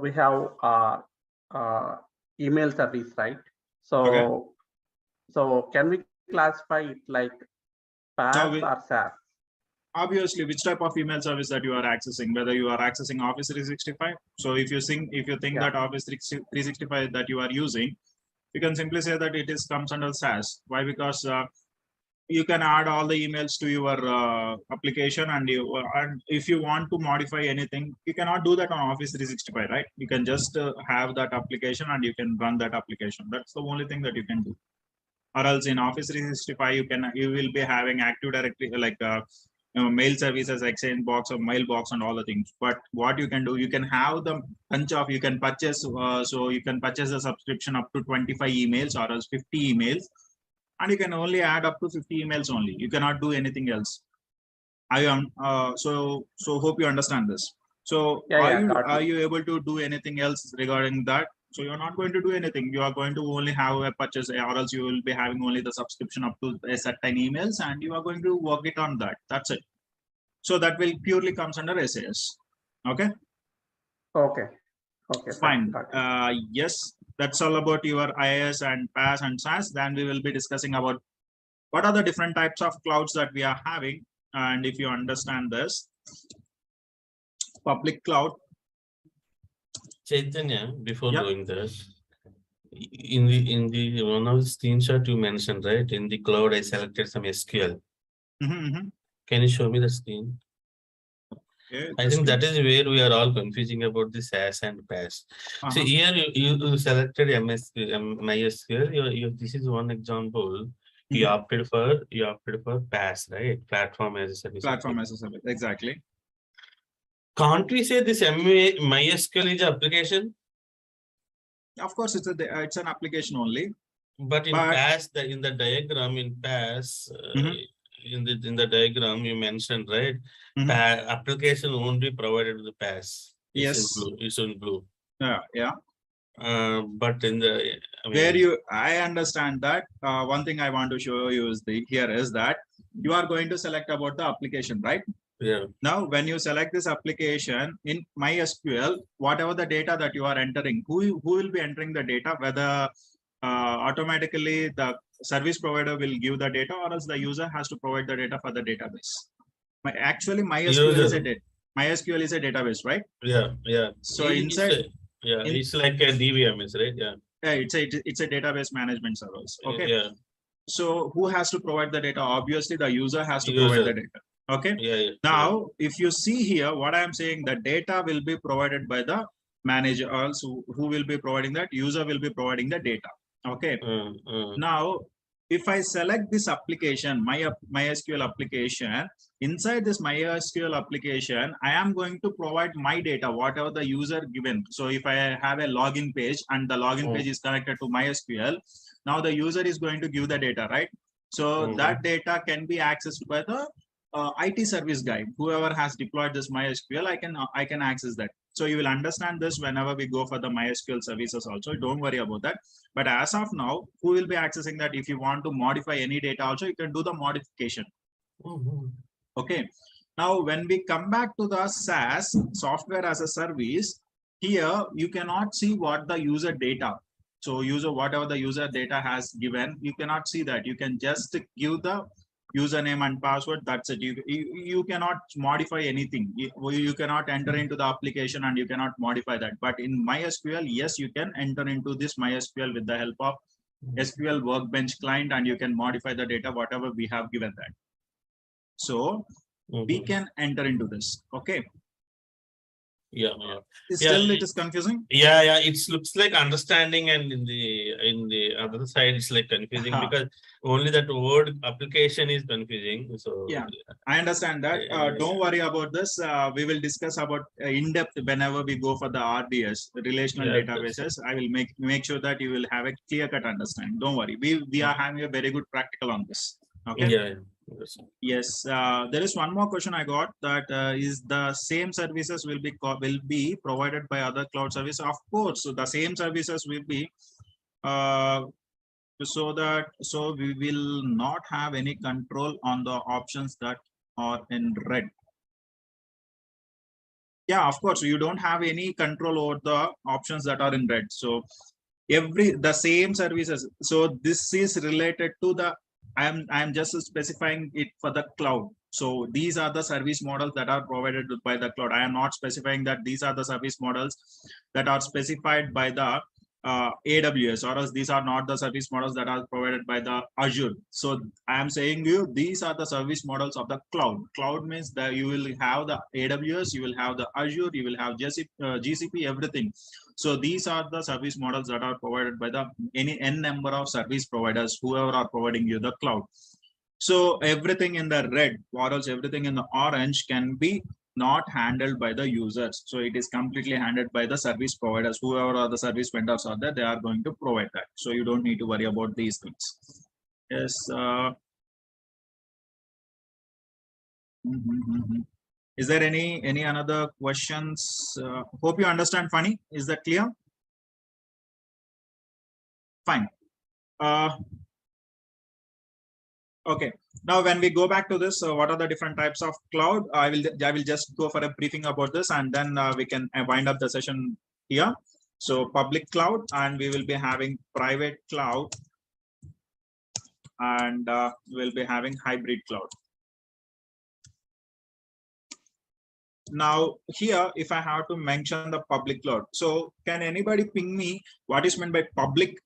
D: we have email service, right? So
A: Okay.
D: so can we classify it like PaaS or SaaS?
A: Obviously, which type of email service that you are accessing, whether you are accessing Office 365. So if you think that Office 365 that you are using, you can simply say that it is comes under SaaS. Why? Because you can add all the emails to your application, and if you want to modify anything, you cannot do that on Office 365, right? You can just have that application and you can run that application. That's the only thing that you can do. Or else in Office 365, you will be having Active Directory like mail services, Exchange box or mailbox and all the things. But what you can do, you can have the bunch of, you can purchase, so you can purchase a subscription up to 25 emails or else 50 emails, and you can only add up to 50 emails only. You cannot do anything else. I am so hope you understand this. So are you able to do anything else regarding that? So you're not going to do anything. You are going to only have a purchase, or else you will be having only the subscription up to a certain emails, and you are going to work it on that. That's it. So that will purely comes under SAS. Okay.
D: Okay.
A: Fine. Yes, that's all about your IaaS and PaaS and SaaS. Then we will be discussing about what are the different types of clouds that we are having. And if you understand this, public cloud.
E: Chaitanya, before doing this, in the one of the screenshot you mentioned, right? In the cloud, I selected some SQL. Can you show me the screen? Okay, I think that is where we are all confusing about the SaaS and PaaS. See, here you selected MySQL. This is one example. You opted for PaaS, right? Platform as a service.
A: Platform as a service, exactly.
E: Can't we say this MySQL is an application?
A: Of course, it's an application only.
E: But in PaaS, in the diagram in PaaS, in the diagram you mentioned, right? Application won't be provided with the PaaS. It's in blue.
A: Yeah.
E: But in the
A: I understand that. One thing I want to show you is that you are going to select about the application, right?
E: Yeah.
A: Now, when you select this application in MySQL, whatever the data that you are entering, who will be entering the data, whether automatically the service provider will give the data, or else the user has to provide the data for the database. Actually, MySQL is a database, right?
E: Yeah.
A: So inside,
E: it's like a DVMS, right? Yeah.
A: It's a database management service. Okay.
E: Yeah.
A: So who has to provide the data? Obviously, the user has to provide the data. Okay.
E: Yeah.
A: Now, if you see here, what I am saying, the data will be provided by the manager. Also, who will be providing that? User will be providing the data. Okay. Now, if I select this application, MySQL application, inside this MySQL application, I am going to provide my data, whatever the user given. So if I have a login page and the login page is connected to MySQL, now the user is going to give the data, right? So that data can be accessed by the IT service guy. Whoever has deployed this MySQL, I can access that. So you will understand this whenever we go for the MySQL services also. Don't worry about that. But as of now, who will be accessing that? If you want to modify any data also, you can do the modification. Okay. Now, when we come back to the SaaS, software as a service, here you cannot see what the user data. So whatever the user data has given, you cannot see that. You can just give the username and password. That's it. You cannot modify anything. You cannot enter into the application and you cannot modify that. But in MySQL, yes, you can enter into this MySQL with the help of SQL Workbench client, and you can modify the data, whatever we have given that. So we can enter into this. Okay.
E: Yeah.
A: Still, it is confusing.
E: Yeah. It looks like understanding, and in the other side, it's like confusing because only that word application is confusing. So
A: yeah, I understand that. Don't worry about this. We will discuss about in depth whenever we go for the RDS, relational databases. I will make sure that you will have a clear cut understanding. Don't worry. We are having a very good practical on this. Okay.
E: Yeah.
A: Yes, there is one more question I got, that is the same services will be provided by other cloud services. Of course, so the same services will be so we will not have any control on the options that are in red. Yeah, of course, you don't have any control over the options that are in red. So the same services. So this is related to the I'm just specifying it for the cloud. So these are the service models that are provided by the cloud. I am not specifying that these are the service models that are specified by the AWS, or else these are not the service models that are provided by the Azure. So I am saying these are the service models of the cloud. Cloud means that you will have the AWS, you will have the Azure, you will have GCP, everything. So these are the service models that are provided by the any n number of service providers, whoever are providing you the cloud. So everything in the red, or else everything in the orange can be not handled by the users. So it is completely handled by the service providers, whoever are the service vendors are there, they are going to provide that. So you don't need to worry about these things. Yes. Is there any another questions? Hope you understand, Funny. Is that clear? Fine. Okay. Now, when we go back to this, what are the different types of cloud? I will just go for a briefing about this, and then we can wind up the session here. So public cloud, and we will be having private cloud, and we'll be having hybrid cloud. Now here, if I have to mention the public cloud, so can anybody ping me what is meant by public?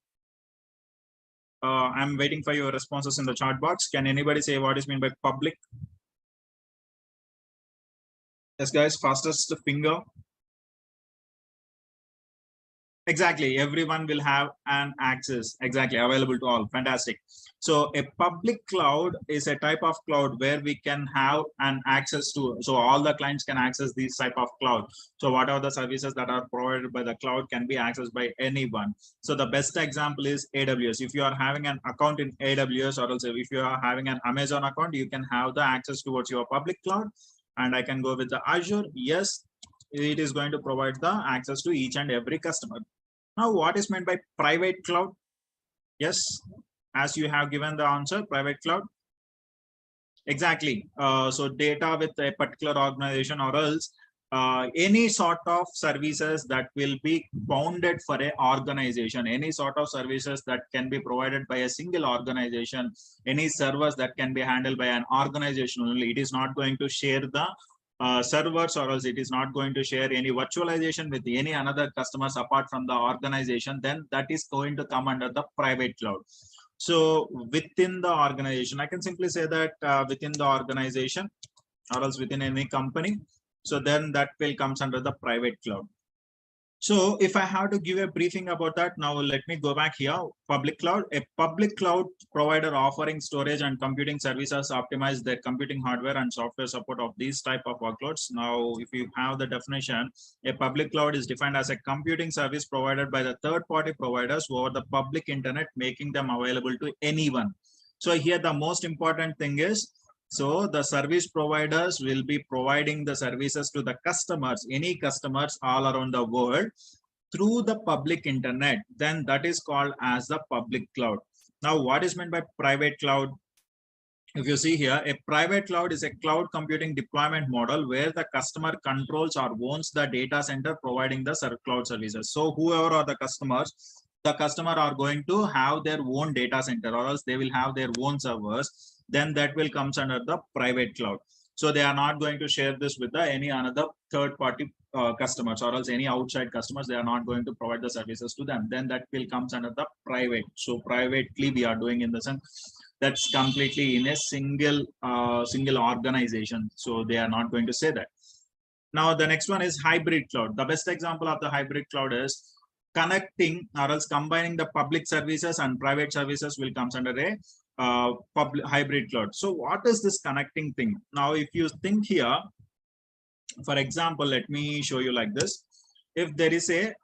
A: I'm waiting for your responses in the chat box. Can anybody say what is meant by public? Yes, guys, fastest finger. Exactly, everyone will have an access, exactly, available to all. Fantastic. So a public cloud is a type of cloud where we can have an access to, so all the clients can access this type of cloud. So whatever the services that are provided by the cloud can be accessed by anyone. So the best example is AWS. If you are having an account in AWS, or else if you are having an Amazon account, you can have the access towards your public cloud. And I can go with the Azure. Yes, it is going to provide the access to each and every customer. Now, what is meant by private cloud? Yes, as you have given the answer, private cloud. Exactly. So data with a particular organization, or else any sort of services that will be bounded for an organization, any sort of services that can be provided by a single organization, any servers that can be handled by an organization only. It is not going to share the servers, or else it is not going to share any virtualization with any another customers apart from the organization. Then that is going to come under the private cloud. So within the organization, I can simply say that within the organization, or else within any company, so then that will comes under the private cloud. So if I have to give a briefing about that, now let me go back here. Public cloud, a public cloud provider offering storage and computing services optimize their computing hardware and software support of these type of workloads. Now, if you have the definition, a public cloud is defined as a computing service provided by the third-party providers over the public internet, making them available to anyone. So here the most important thing is So the service providers will be providing the services to the customers, any customers all around the world through the public internet. Then that is called as the public cloud. Now, what is meant by private cloud? If you see here, a private cloud is a cloud computing deployment model where the customer controls or owns the data center providing the cloud services. So whoever are the customer are going to have their own data center, or else they will have their own servers. Then that will comes under the private cloud. So they are not going to share this with any another third party customers, or else any outside customers. They are not going to provide the services to them. Then that will comes under the private. So privately we are doing in the sense that's completely in a single organization. So they are not going to say that. Now the next one is hybrid cloud. The best example of the hybrid cloud is connecting or else combining the public services and private services will comes under a public hybrid cloud. So what is this connecting thing? Now if you think here, for example, let me show you like this. If there is a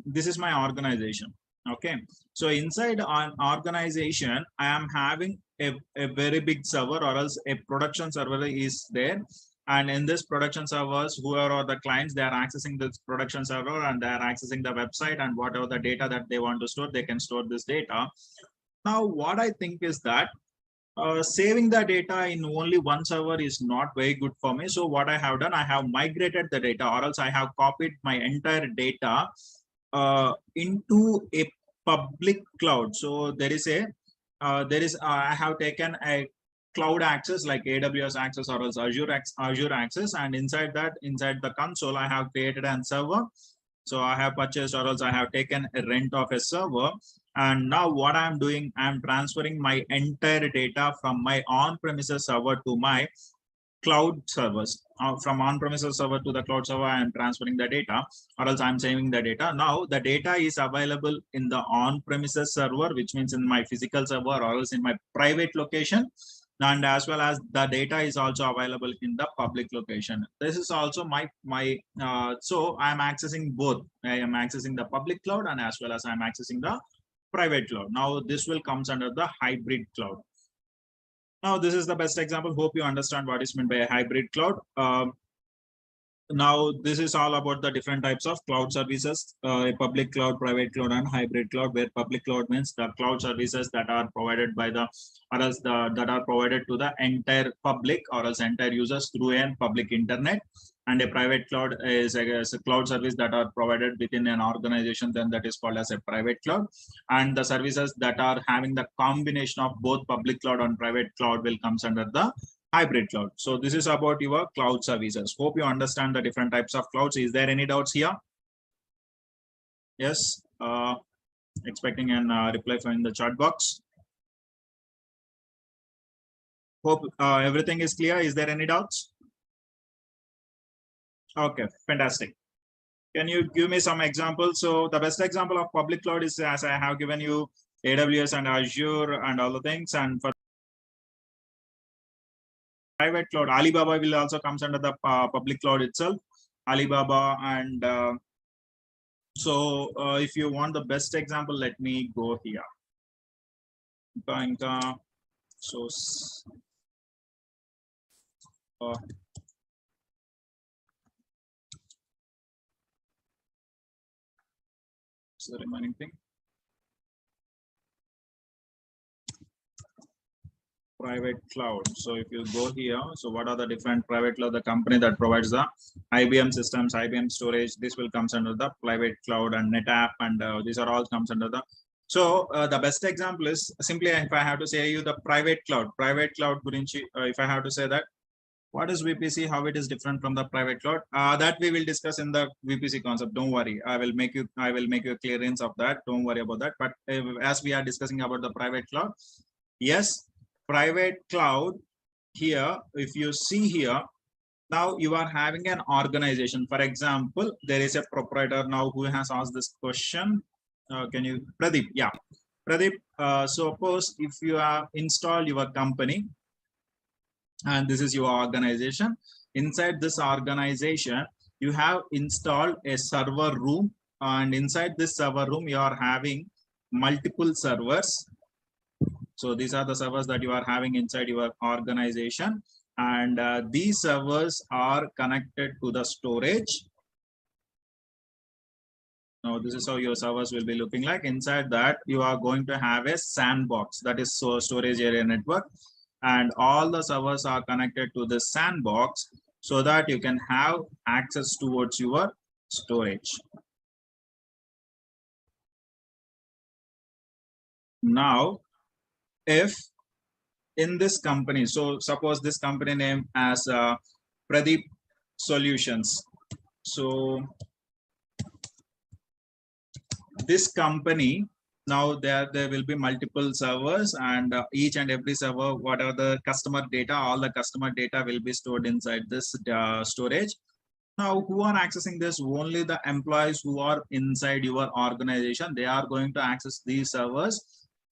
A: this is my organization. Okay, so inside an organization, I am having a very big server, or else a production server is there. And in this production servers, whoever are the clients, they are accessing this production server and they are accessing the website, and whatever the data that they want to store, they can store this data. Now, what I think is that saving the data in only one server is not very good for me. So what I have done, I have migrated the data, or else I have copied my entire data into a public cloud. So there is I have taken a cloud access like AWS access or else Azure access, and inside the console I have created a server. So I have purchased, or else I have taken a rent of a server. And now what I'm doing, I'm transferring my entire data from my on-premises server to my cloud servers. From on-premises server to the cloud server, I am transferring the data, or else I'm saving the data. Now the data is available in the on-premises server, which means in my physical server, or else in my private location. And as well as the data is also available in the public location. This is also so I'm accessing both. I am accessing the public cloud and as well as I'm accessing the private cloud. Now this will comes under the hybrid cloud. Now this is the best example. Hope you understand what is meant by a hybrid cloud. Now this is all about the different types of cloud services, a public cloud, private cloud, and hybrid cloud. Where public cloud means the cloud services that are provided by the, or else that are provided to the entire public or else entire users through a public internet. And a private cloud is a cloud service that are provided within an organization, then that is called as a private cloud. And the services that are having the combination of both public cloud and private cloud will comes under the hybrid cloud. So this is about your cloud services. Hope you understand the different types of clouds. Is there any doubts here? Yes, expecting an reply from the chat box. Hope everything is clear. Is there any doubts? Okay, fantastic. Can you give me some examples? So the best example of public cloud is, as I have given you, AWS and Azure and all the things. And for private cloud, Alibaba will also comes under the public cloud itself. Alibaba, and so if you want the best example, let me go here. So the remaining thing. Private cloud. So if you go here, so what are the different private cloud? The company that provides the IBM systems, IBM storage, this will comes under the private cloud, and NetApp, and these are all comes under the. So the best example is simply, if I have to say you the private cloud gurinchi, if I have to say that, what is VPC, how it is different from the private cloud, that we will discuss in the VPC concept. Don't worry, I will make you a clearance of that. Don't worry about that. But as we are discussing about the private cloud, yes, private cloud here, if you see here, now you are having an organization. For example, there is a proprietor now who has asked this question. Can you, Pradeep? Yeah, Pradeep, suppose if you have installed your company and this is your organization. Inside this organization, you have installed a server room, and inside this server room, you are having multiple servers. So these are the servers that you are having inside your organization, and these servers are connected to the storage. Now this is how your servers will be looking like. Inside that you are going to have a sandbox, that is storage area network, and all the servers are connected to this sandbox so that you can have access towards your storage. Now if in this company, so suppose this company name as Pradeep Solutions, so this company, now there will be multiple servers, and each and every server, whatever the customer data, all the customer data will be stored inside this storage. Now who are accessing this? Only the employees who are inside your organization, they are going to access these servers,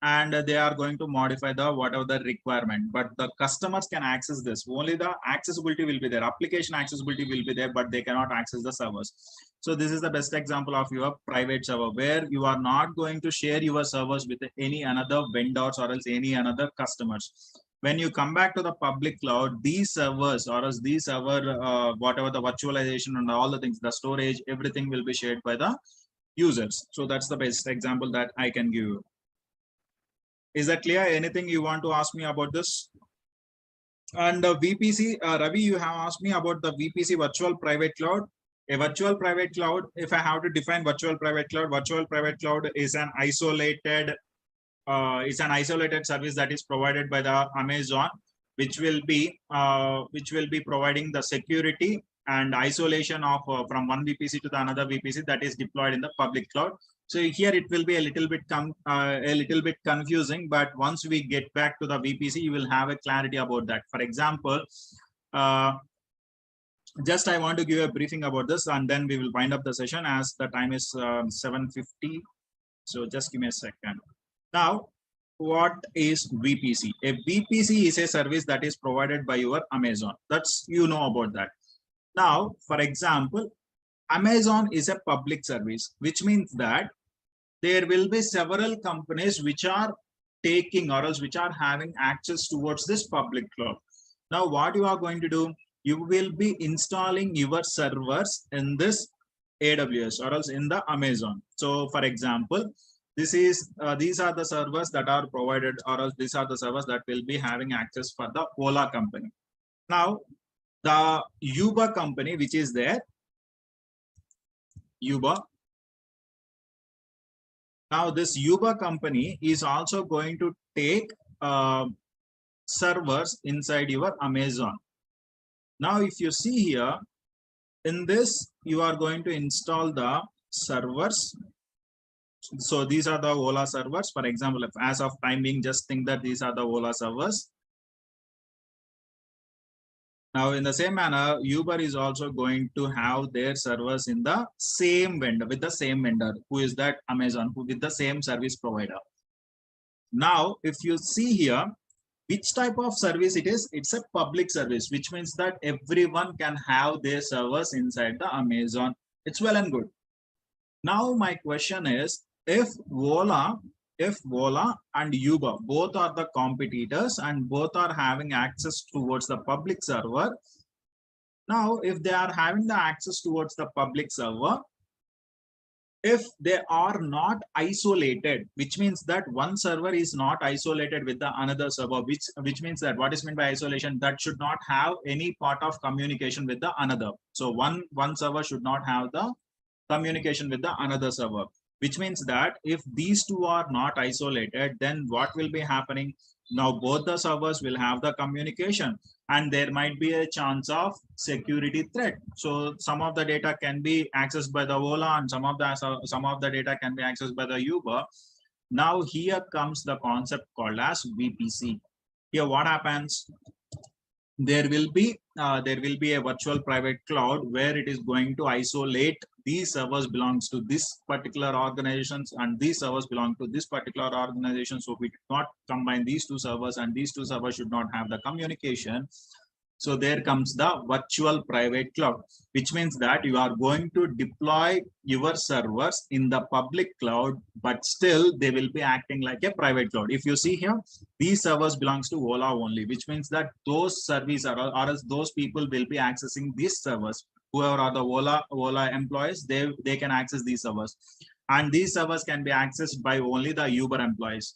A: and they are going to modify the whatever the requirement, but the customers can access this. Only the accessibility will be there, application accessibility will be there, but they cannot access the servers. So this is the best example of your private server, where you are not going to share your servers with any another vendors or else any another customers. When you come back to the public cloud, these servers or else these server, whatever the virtualization and all the things, the storage, everything will be shared by the users. So that's the best example that I can give you. Is that clear? Anything you want to ask me about this? And VPC, Ravi, you have asked me about the VPC, virtual private cloud. A virtual private cloud, if I have to define virtual private cloud is an isolated service that is provided by the Amazon, which will be providing the security and isolation of from one VPC to the another VPC that is deployed in the public cloud. So here it will be a little bit confusing, but once we get back to the VPC, you will have a clarity about that. For example, just I want to give a briefing about this, and then we will wind up the session as the time is 7:50. So just give me a second. Now, what is VPC? A VPC is a service that is provided by your Amazon. That's, you know about that. Now, for example, Amazon is a public service, which means that there will be several companies which are taking or else which are having access towards this public cloud. Now, what you are going to do, you will be installing your servers in this AWS or else in the Amazon. So, for example, this is these are the servers that are provided, or else these are the servers that will be having access for the Ola company. Now, the Uber company, which is there, Uber. Now, this Uber company is also going to take servers inside your Amazon. Now, if you see here, in this, you are going to install the servers. So these are the Ola servers. For example, if as of time being, just think that these are the Ola servers. Now, in the same manner, Uber is also going to have their servers in the same vendor, with the same vendor, who is that Amazon, who with the same service provider. Now, if you see here, which type of service it is? It's a public service, which means that everyone can have their servers inside the Amazon. It's well and good. Now, my question is, if Ola and Uber both are the competitors and both are having access towards the public server, now if they are having the access towards the public server, if they are not isolated, which means that one server is not isolated with the another server, which means that what is meant by isolation, that should not have any part of communication with the another. So one server should not have the communication with the another server, which means that if these two are not isolated, then what will be happening? Now both the servers will have the communication, and there might be a chance of security threat. So some of the data can be accessed by the Ola, and some of the data can be accessed by the Uber. Now here comes the concept called as VPC. Here what happens? There will be a virtual private cloud where it is going to isolate these servers belongs to this particular organizations, and these servers belong to this particular organization. So we do not combine these two servers, and these two servers should not have the communication. So there comes the virtual private cloud, which means that you are going to deploy your servers in the public cloud, but still they will be acting like a private cloud. If you see here, these servers belongs to Ola only, which means that those service or else those people will be accessing these servers. Whoever are the Ola employees, they can access these servers, and these servers can be accessed by only the Uber employees.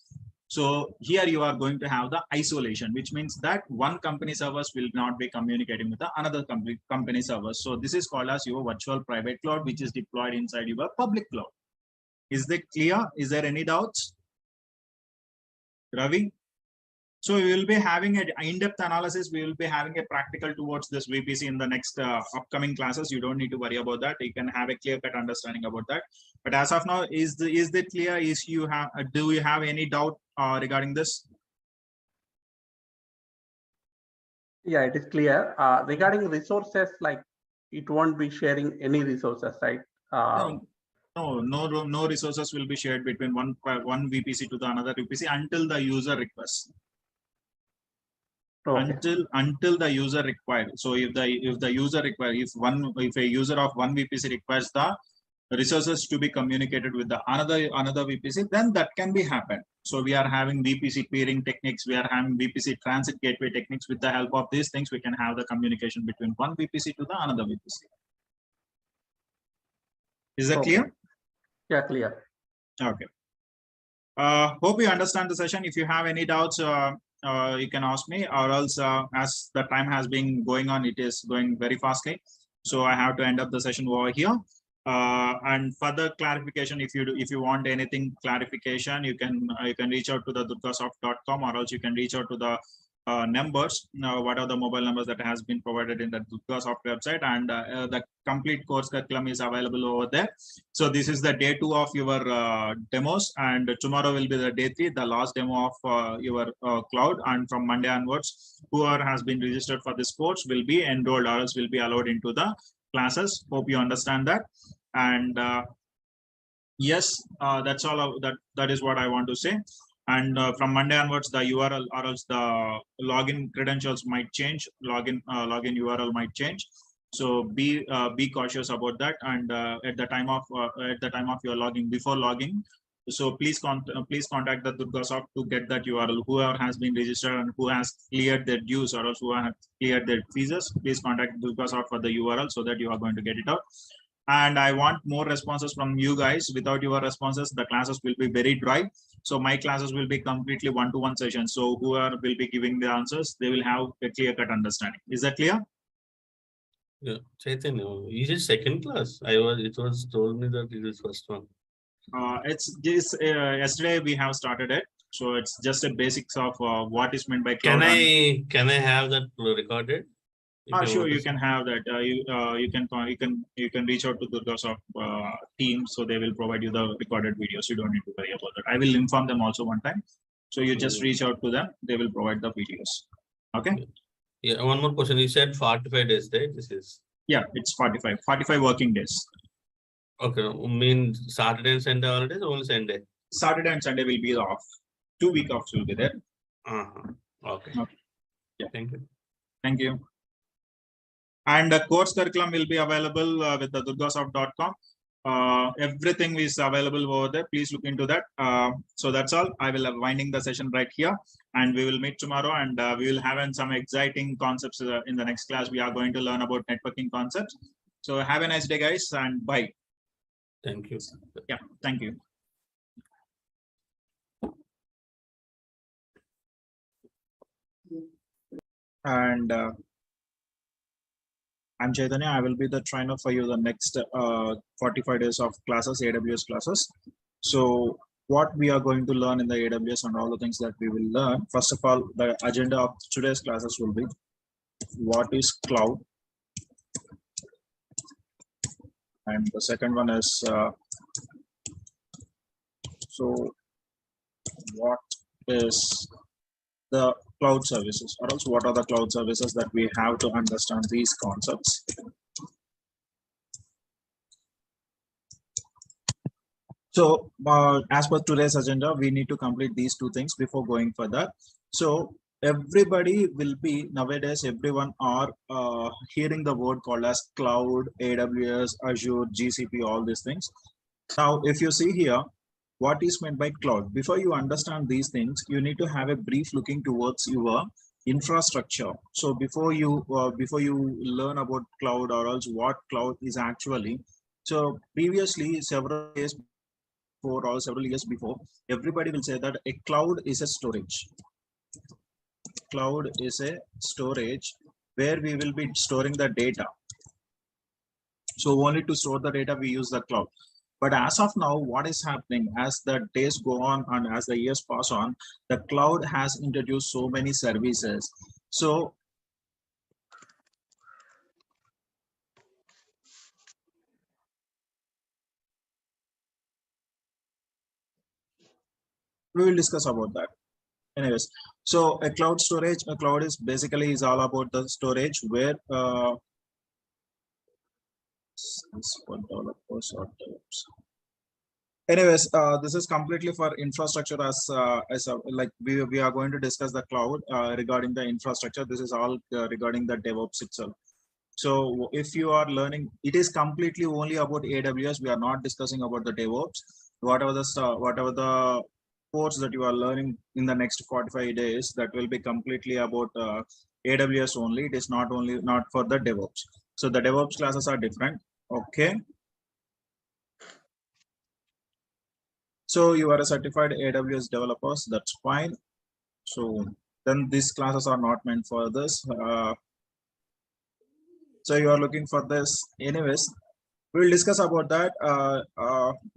A: So here you are going to have the isolation, which means that one company servers will not be communicating with the another company servers. So this is called as your virtual private cloud, which is deployed inside your public cloud. Is that clear? Is there any doubts? Ravi? So we will be having an in-depth analysis. We will be having a practical towards this VPC in the next upcoming classes. You don't need to worry about that. You can have a clear-cut understanding about that. But as of now, is that clear? Do you have any doubt regarding this?
D: Yeah, it is clear. Regarding resources, like it won't be sharing any resources, right?
A: No resources will be shared between one VPC to the another VPC until the user requests.
D: Okay.
A: Until the user required. So if a user of one VPC requires the resources to be communicated with the another VPC, then that can be happen. So we are having VPC peering techniques, we are having VPC transit gateway techniques. With the help of these things, we can have the communication between one VPC to the another VPC. Is that clear?
D: Yeah, clear.
A: Okay. Hope you understand the session. If you have any doubts, you can ask me, or else as the time has been going on, it is going very fastly. So I have to end up the session over here. And further clarification, if you want anything clarification, you can reach out to the durgasoft.com, or else you can reach out to the numbers. What are the mobile numbers that has been provided in the Durgasoft website, and the complete course curriculum is available over there. So this is the day 2 of your demos, and tomorrow will be the day 3, the last demo of your cloud. And from Monday onwards, whoever has been registered for this course will be enrolled, or else will be allowed into the classes. Hope you understand that. And yes, that's all. That is what I want to say. And from Monday onwards, the URL or else the login credentials might change. Login URL might change. So be cautious about that. And at the time of your logging, before logging, so please contact the Durgasoft to get that URL. Whoever has been registered and who has cleared their dues, or else who have cleared their fees, please contact Durgasoft for the URL so that you are going to get it out. And I want more responses from you guys. Without your responses, the classes will be very dry. So my classes will be completely one-to-one sessions. So whoever will be giving the answers, they will have a clear-cut understanding. Is that clear?
E: Yeah, Chaitanya, is it second class? It was told me that it is first one.
A: It's this yesterday we have started it. So it's just a basics of what is meant by cloud.
E: Can I have that recorded?
A: Sure, you can have that. You can reach out to Durgasoft team, so they will provide you the recorded videos. You don't need to worry about that. I will inform them also one time. So you just reach out to them. They will provide the videos. Okay.
E: Yeah. One more question. You said 45 days, right? This is.
A: Yeah, it's 45 working days.
E: Okay. Mean Saturday and Sunday holidays, or only Sunday?
A: Saturday and Sunday will be off. 2 week offs will be there.
E: Okay.
A: Yeah.
E: Thank you.
A: Thank you. And the course curriculum will be available with the durgasoft.com. Everything is available over there. Please look into that. So that's all. I will be winding the session right here, and we will meet tomorrow, and we will have some exciting concepts in the next class. We are going to learn about networking concepts. So have a nice day, guys, and bye.
E: Thank you.
A: Yeah, thank you. And I'm Chaitanya. I will be the trainer for you the next 45 days of classes, AWS classes. So what we are going to learn in the AWS and all the things that we will learn. First of all, the agenda of today's classes will be what is cloud. And the second one is so what is the cloud services, or else what are the cloud services that we have to understand these concepts. So as per today's agenda, we need to complete these 2 things before going further. So everybody will be nowadays, everyone are hearing the word called as cloud, AWS, Azure, GCP, all these things. Now, if you see here, what is meant by cloud? Before you understand these things, you need to have a brief looking towards your infrastructure. So before you learn about cloud or else what cloud is actually, so previously several years before or several years before, everybody will say that a cloud is a storage. Cloud is a storage where we will be storing the data. So only to store the data we use the cloud. But as of now, what is happening as the days go on and as the years pass on, the cloud has introduced so many services. So we will discuss about that. Anyways, so a cloud is basically is all about the storage where anyways, this is completely for infrastructure like we are going to discuss the cloud regarding the infrastructure. This is all regarding the DevOps itself. So if you are learning, it is completely only about AWS. We are not discussing about the DevOps. Whatever the course that you are learning in the next 45 days, that will be completely about AWS only. It is not for the DevOps. So the DevOps classes are different. Okay. So you are a certified AWS developers. That's fine. So then these classes are not meant for this. So you are looking for this. Anyways, we will discuss about that.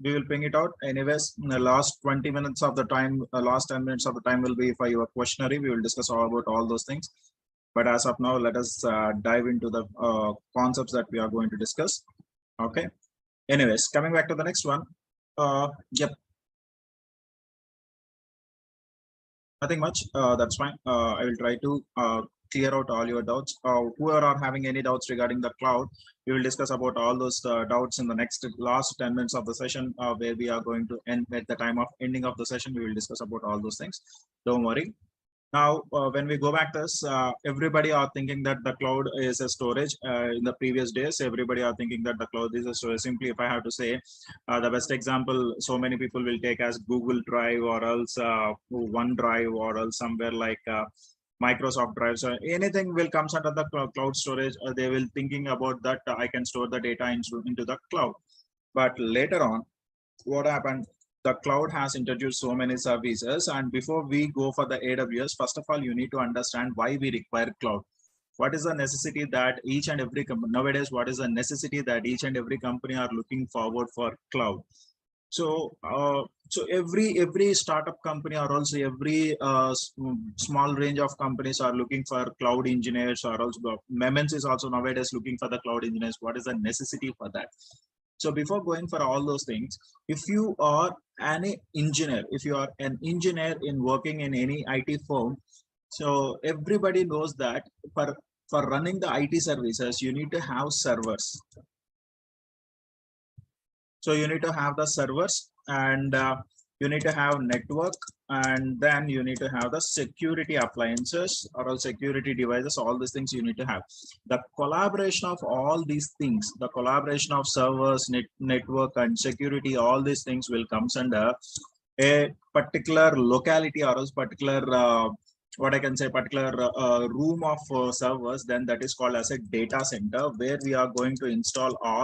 A: We will ping it out. Anyways, in the last 20 minutes of the time, last 10 minutes of the time will be for your questionnaire. We will discuss all about all those things. But as of now, let us dive into the concepts that we are going to discuss. Okay. Anyways, coming back to the next one. Yep. Nothing much. That's fine. I will try to clear out all your doubts. Whoever are having any doubts regarding the cloud, we will discuss about all those doubts in the last 10 minutes of the session, where we are going to end at the time of ending of the session. We will discuss about all those things. Don't worry. Now, when we go back to this, everybody are thinking that the cloud is a storage. In the previous days, everybody are thinking that the cloud is a storage. Simply, if I have to say, the best example, so many people will take as Google Drive or else OneDrive or else somewhere like Microsoft Drive. So anything will comes under the cloud storage. They will thinking about that I can store the data into the cloud. But later on, what happened? The cloud has introduced so many services, and before we go for the AWS, first of all, you need to understand why we require cloud. What is the necessity that each and every company nowadays? What is the necessity that each and every company are looking forward for cloud? So, so every startup company or also every small range of companies are looking for cloud engineers, or also MNCs is also nowadays looking for the cloud engineers. What is the necessity for that? So before going for all those things, if you are an engineer, if you are an engineer in working in any IT firm, so everybody knows that for running the IT services, you need to have servers. So you need to have the servers, and you need to have network, and then you need to have the security appliances or all security devices. All these things you need to have. The collaboration of all these things, the collaboration of servers, network and security, all these things will come under a particular locality or else particular what I can say, particular room of servers. Then that is called as a data center, where we are going to install all